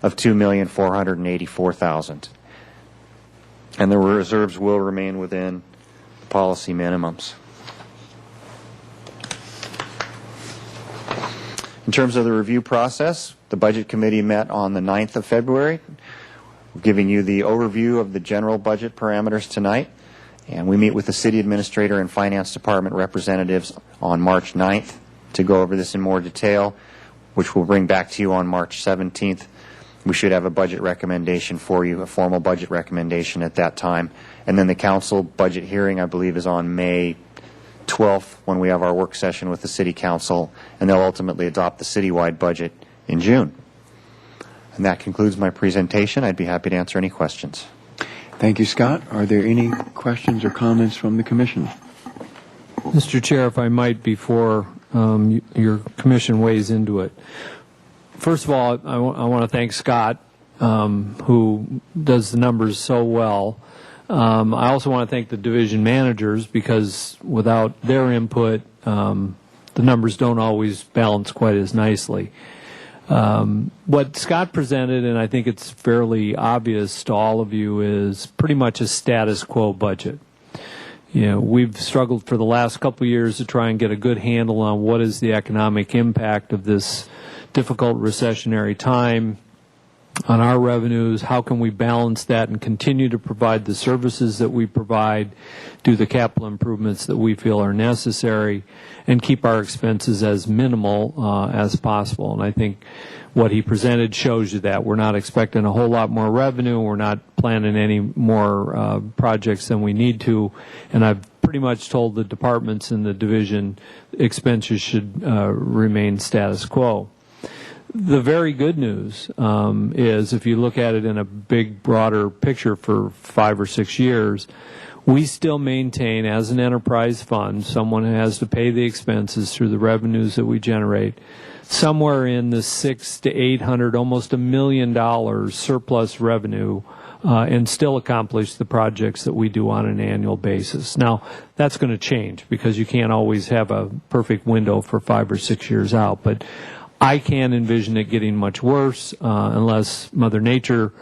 of $2,484,000. And the reserves will remain within policy minimums. In terms of the review process, the Budget Committee met on the 9th of February. We're giving you the overview of the general budget parameters tonight, and we meet with the City Administrator and Finance Department representatives on March 9th to go over this in more detail, which we'll bring back to you on March 17th. We should have a budget recommendation for you, a formal budget recommendation at that time. And then the council budget hearing, I believe, is on May 12th when we have our work session with the City Council, and they'll ultimately adopt the citywide budget in June. And that concludes my presentation. I'd be happy to answer any questions. Thank you, Scott. Are there any questions or comments from the Commission? Mr. Chair, if I might, before your Commission weighs into it. First of all, I want to thank Scott, who does the numbers so well. I also want to thank the division managers, because without their input, the numbers don't always balance quite as nicely. What Scott presented, and I think it's fairly obvious to all of you, is pretty much a status quo budget. You know, we've struggled for the last couple of years to try and get a good handle on what is the economic impact of this difficult recessionary time on our revenues. How can we balance that and continue to provide the services that we provide, do the capital improvements that we feel are necessary, and keep our expenses as minimal as possible. And I think what he presented shows you that. We're not expecting a whole lot more revenue. We're not planning any more projects than we need to. And I've pretty much told the departments in the division expenses should remain status quo. The very good news is, if you look at it in a big, broader picture for 5 or 6 years, we still maintain, as an enterprise fund, someone has to pay the expenses through the revenues that we generate, somewhere in the $600 to $800, almost $1 million surplus revenue, and still accomplish the projects that we do on an annual basis. Now, that's going to change, because you can't always have a perfect window for 5 or 6 years out, but I can't envision it getting much worse unless Mother Nature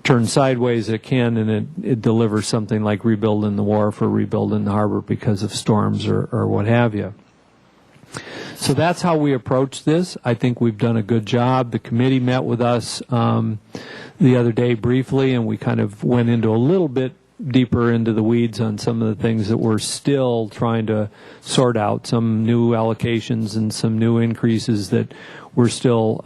turns sideways. It can, and it delivers something like rebuilding the wharf or rebuilding the harbor because of storms or what have you. So that's how we approach this. I think we've done a good job. The committee met with us the other day briefly, and we kind of went into a little bit deeper into the weeds on some of the things that we're still trying to sort out, some new allocations and some new increases that we're still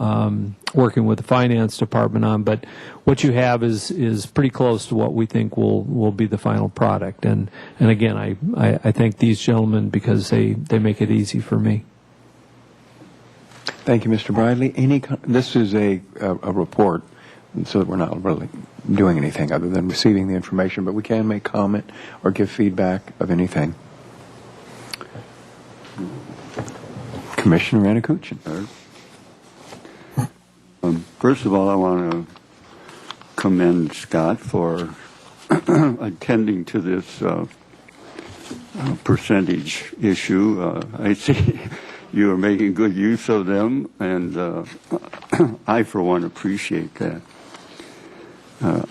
working with the finance department on. But what you have is pretty close to what we think will be the final product. And again, I thank these gentlemen, because they make it easy for me. Thank you, Mr. Bradley. This is a report, so that we're not really doing anything other than receiving the information, but we can make comment or give feedback of anything. Commissioner Ranakuchin. First of all, I want to commend Scott for attending to this percentage issue. I see you are making good use of them, and I, for one, appreciate that.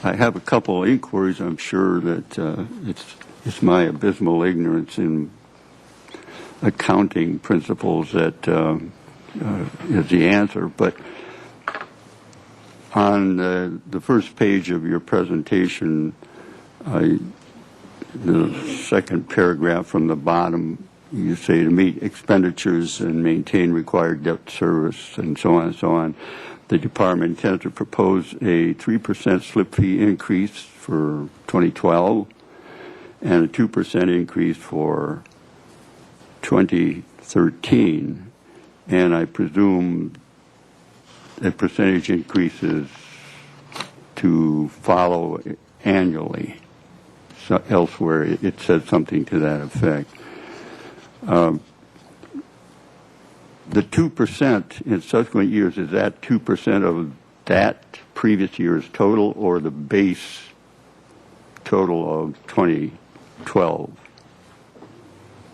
I have a couple of inquiries. I'm sure that it's my abysmal ignorance in accounting principles that is the answer. But on the first page of your presentation, the second paragraph from the bottom, you say to meet expenditures and maintain required debt service and so on and so on. The department intends to propose a 3% slip fee increase for 2012 and a 2% increase for 2013. And I presume a percentage increases to follow annually. So elsewhere it said something to that effect. The 2% in subsequent years, is that 2% of that previous year's total, or the base total of 2012?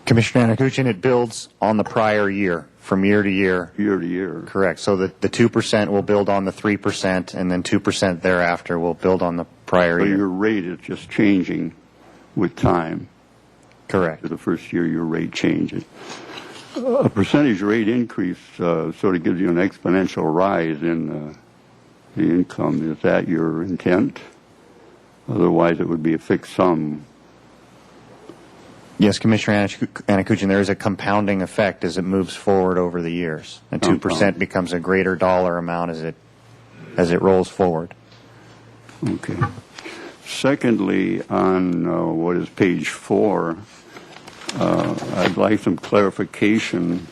Commissioner Ranakuchin, it builds on the prior year from year to year. Year to year. Correct. So the 2% will build on the 3%, and then 2% thereafter will build on the prior So year. your rate is just changing with time. Correct. The first year your rate changes. A percentage rate increase sort of gives you an exponential rise in the income. Is that your intent? Otherwise, it would be a fixed sum. Yes, Commissioner Anakuchin, there is a compounding effect as it moves forward over the years. And 2% becomes a greater dollar amount as it rolls forward. Okay. Secondly, on what is page 4, I'd like some clarification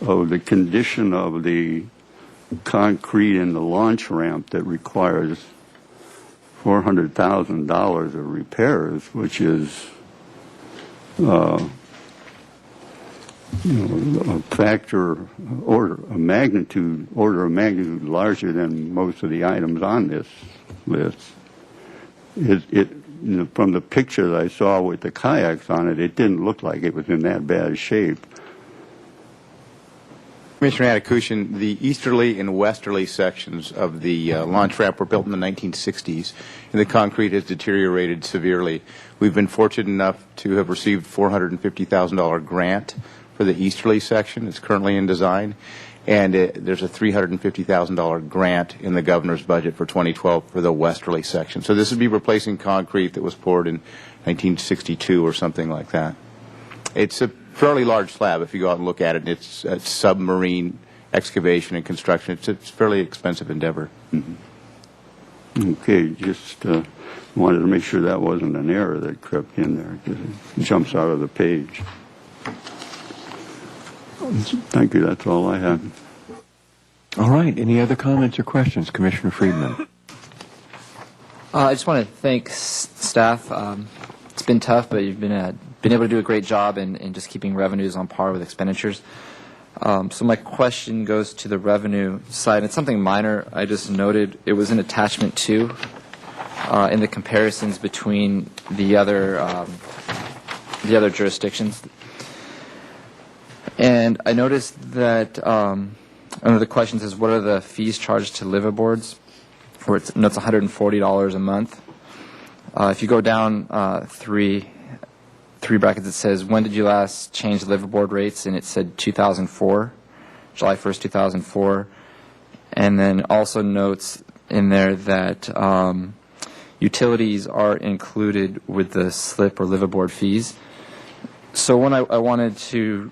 of the condition of the concrete in the launch ramp that requires $400,000 of repairs, which is a factor order of magnitude larger than most of the items on this list. From the picture that I saw with the kayaks on it, it didn't look like it was in that bad shape. Commissioner Anakuchin, the easterly and westerly sections of the launch ramp were built in the 1960s, and the concrete has deteriorated severely. We've been fortunate enough to have received $450,000 grant for the easterly section. It's currently in design, and there's a $350,000 grant in the governor's budget for 2012 for the westerly section. So this would be replacing concrete that was poured in 1962 or something like that. It's a fairly large slab if you go out and look at it. It's a submarine excavation and construction. It's a fairly expensive endeavor. Mm-hmm. Okay, just wanted to make sure that wasn't an error that crept in there, because it jumps out of the page. Thank you. That's all I have. All right. Any other comments or questions? Commissioner Friedman. I just want to thank staff. It's been tough, but you've been able to do a great job in just keeping revenues on par with expenditures. So my question goes to the revenue side. It's something minor. I just noted it was in attachment 2 in the comparisons between the other jurisdictions. And I noticed that under the questions is what are the fees charged to liveaboards, where it's $140 a month. If you go down three brackets, it says, when did you last change the liveaboard rates? And it said 2004, July 1st, 2004. And then also notes in there that utilities are included with the slip or liveaboard fees. So when I wanted to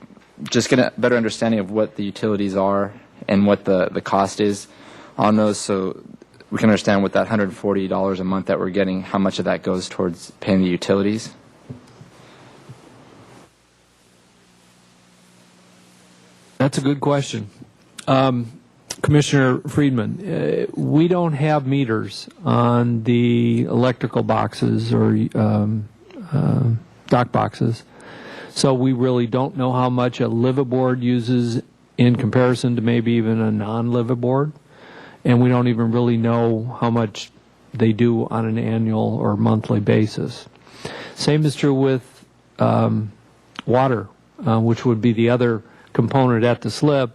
just get a better understanding of what the utilities are and what the cost is on those, so we can understand what that $140 a month that we're getting, how much of that goes towards paying the utilities. That's a good question. Commissioner Friedman, we don't have meters on the electrical boxes or dock boxes, so we really don't know how much a liveaboard uses in comparison to maybe even a non-liveaboard, and we don't even really know how much they do on an annual or monthly basis. Same is true with water, which would be the other component at the slip.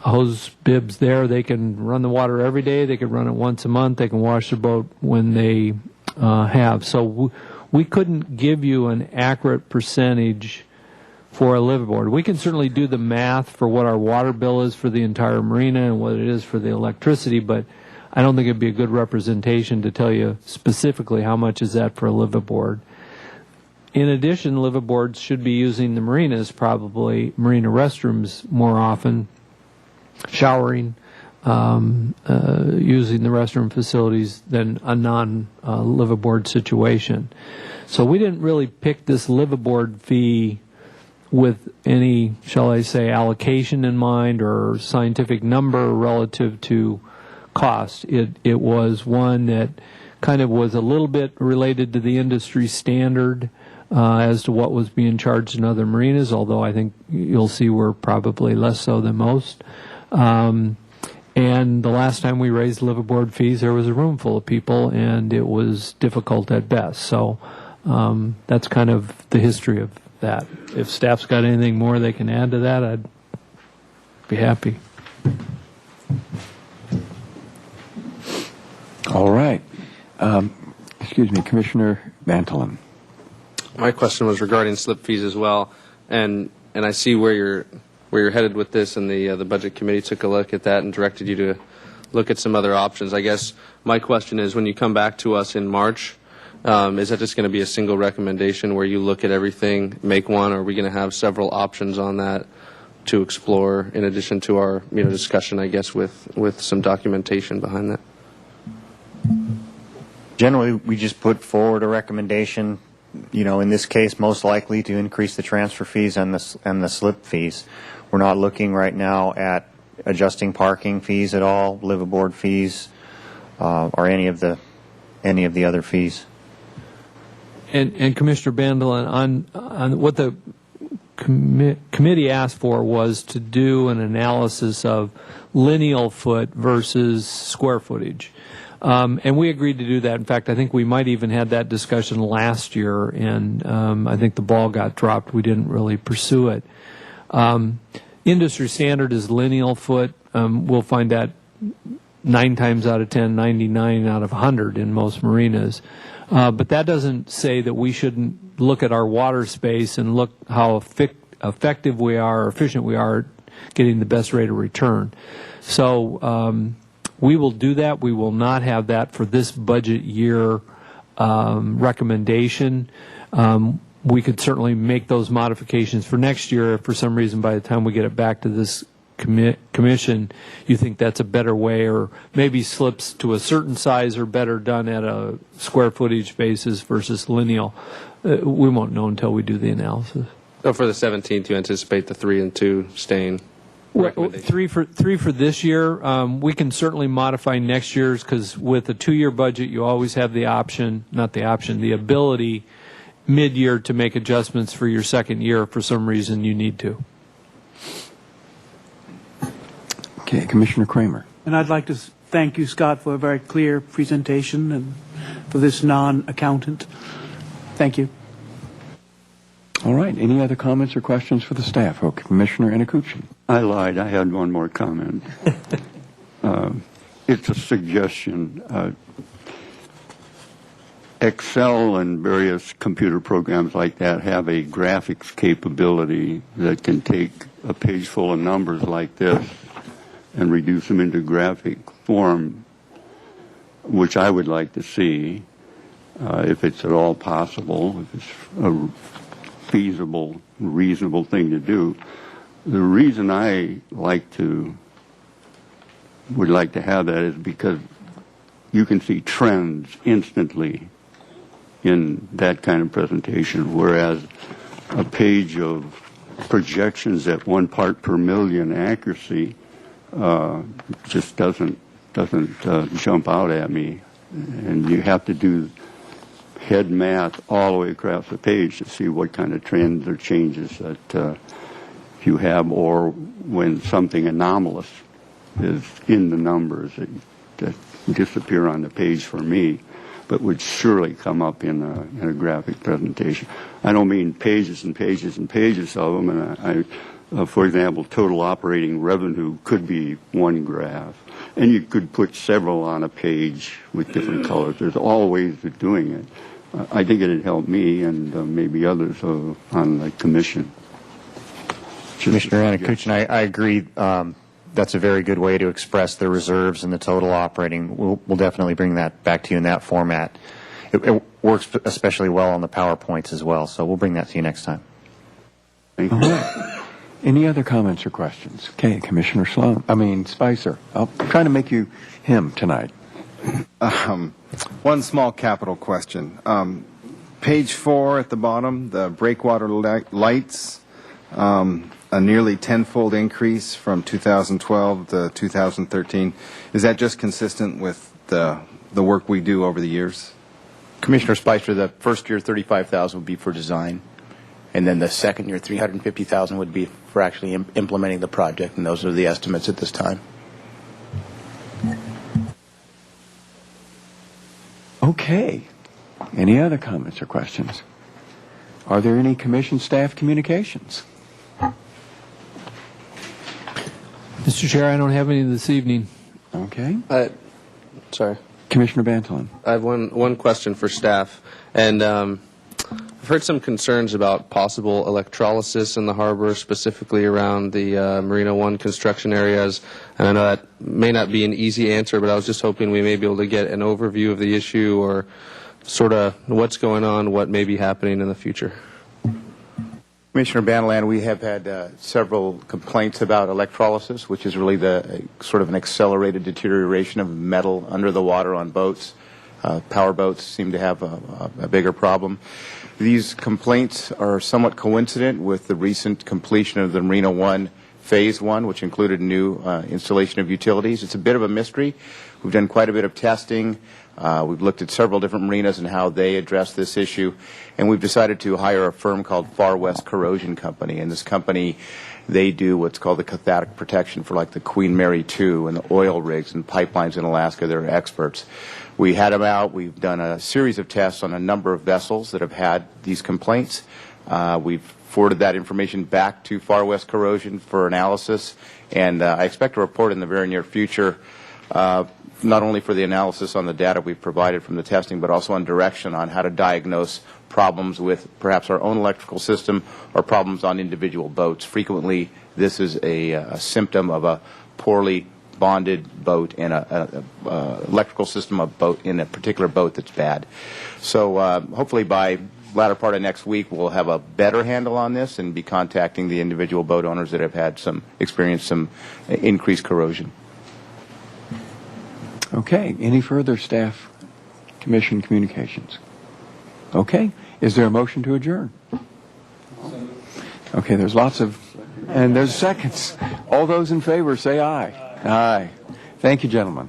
Hose bibs there, they can run the water every day, they can run it once a month, they can wash the boat when they have. So we couldn't give you an accurate percentage for a liveaboard. We can certainly do the math for what our water bill is for the entire marina and what it is for the electricity, but I don't think it'd be a good representation to tell you specifically how much is that for a liveaboard. In addition, liveaboards should be using the marinas, probably marina restrooms more often, showering, using the restroom facilities than a non-liveaboard situation. So we didn't really pick this liveaboard fee with any, shall I say, allocation in mind or scientific number relative to cost. It was one that kind of was a little bit related to the industry standard as to what was being charged in other marinas, although I think you'll see we're probably less so than most. And the last time we raised liveaboard fees, there was a room full of people, and it was difficult at best. So that's kind of the history of that. If staff's got anything more they can add to that, I'd Be happy. All right. Excuse me, Commissioner Vantolin. My question was regarding slip fees as well, and I see where you're headed with this, and the budget committee took a look at that and directed you to look at some other options. I guess my question is, when you come back to us in March, is that just going to be a single recommendation where you look at everything, make one, or are we going to have several options on that to explore in addition to our discussion, I guess, with some documentation behind that? Generally, we just put forward a recommendation, in this case, most likely to increase the transfer fees and the slip fees. We're not looking right now at adjusting parking fees at all, live aboard fees, or any of the other fees. And Commissioner Bandolin, on what the committee asked for was to do an analysis of lineal foot versus square footage. And we agreed to do that. In fact, I think we might even had that discussion last year, and I think the ball got dropped. We didn't really pursue it. Industry standard is lineal foot. We'll find that 9 times out of 10, 99 out of 100 in most marinas. But that doesn't say that we shouldn't look at our water space and look how effective we are or efficient we are at getting the best rate of return. So we will do that. We will not have that for this budget year recommendation. We could certainly make those modifications for next year if for some reason by the time we get it back to this commission you think that's a better way, or maybe slips to a certain size are better done at a square footage basis versus lineal. We won't know until we do the analysis. So for the 17th, you anticipate the 3 and 2 staying? Well, three for this year. We can certainly modify next year's, because with a 2-year budget, you always have the option, not the option, the ability mid-year to make adjustments for your second year if for some reason you need to. Okay, Commissioner Kramer. And I'd like to thank you, Scott, for a very clear presentation and for this non-accountant. Thank you. All right. Any other comments or questions for the staff? Oh, Commissioner Anakuchin. I lied. I had one more comment. It's a suggestion. Excel and various computer programs like that have a graphics capability that can take a page full of numbers like this and reduce them into graphic form, which I would like to see, if it's at all possible, if it's a feasible, reasonable thing to do. The reason I would like to have that is because you can see trends instantly in that kind of presentation, whereas a page of projections at 1 part per million accuracy just doesn't jump out at me, and you have to do head math all the way across the page to see what kind of trends or changes that you have, or when something anomalous is in the numbers that disappear on the page for me, but would surely come up in a graphic presentation. I don't mean pages and pages and pages of them, and for example, total operating revenue could be one graph, and you could put several on a page with different colors. There's all ways of doing it. I think it would help me and maybe others on the commission. Commissioner Anakuchin, I agree. That's a very good way to express the reserves and the total operating. We'll definitely bring that back to you in that format. It works especially well on the PowerPoints as well, so we'll bring that to you next time. Thank you. All right. Any other comments or questions? Okay, Commissioner Spicer. I'm trying to make you him tonight. One small capital question. Page 4 at the bottom, the breakwater lights, a nearly tenfold increase from 2012 to 2013. Is that just consistent with the work we do over the years? Commissioner Spicer, the first year $35,000 would be for design, and then the second year $350,000 would be for actually implementing the project, and those are the estimates at this time. Okay. Any other comments or questions? Are there any commission staff communications? Mr. Chair, I don't have any this evening. Okay. Sorry. Commissioner Bantolin. I have one question for staff, and I've heard some concerns about possible electrolysis in the harbor, specifically around the Marina One construction areas. And I know that may not be an easy answer, but I was just hoping we may be able to get an overview of the issue, or sort of what's going on, what may be happening in the future. Commissioner Bandeland, we have had several complaints about electrolysis, which is really the sort of an accelerated deterioration of metal under the water on boats. Power boats seem to have a bigger problem. These complaints are somewhat coincident with the recent completion of the Marina One Phase 1, which included new installation of utilities. It's a bit of a mystery. We've done quite a bit of testing. We've looked at several different marinas and how they address this issue, and we've decided to hire a firm called Far West Corrosion Company. And this company, they do what's called the cathodic protection for like the Queen Mary 2 and the oil rigs and pipelines in Alaska. They're experts. We had them out. We've done a series of tests on a number of vessels that have had these complaints. We've forwarded that information back to Far West Corrosion for analysis, and I expect a report in the very near future, not only for the analysis on the data we've provided from the testing, but also on direction on how to diagnose problems with perhaps our own electrical system or problems on individual boats. Frequently, this is a symptom of a poorly bonded boat and a electrical system of boat in a particular boat that's bad. So hopefully by latter part of next week we'll have a better handle on this and be contacting the individual boat owners that have had experienced some increased corrosion. Okay. Any further staff commission communications? Okay. Is there a motion to adjourn? Okay. There's lots of, and there's seconds. All those in favor say aye. Aye. Thank you, gentlemen.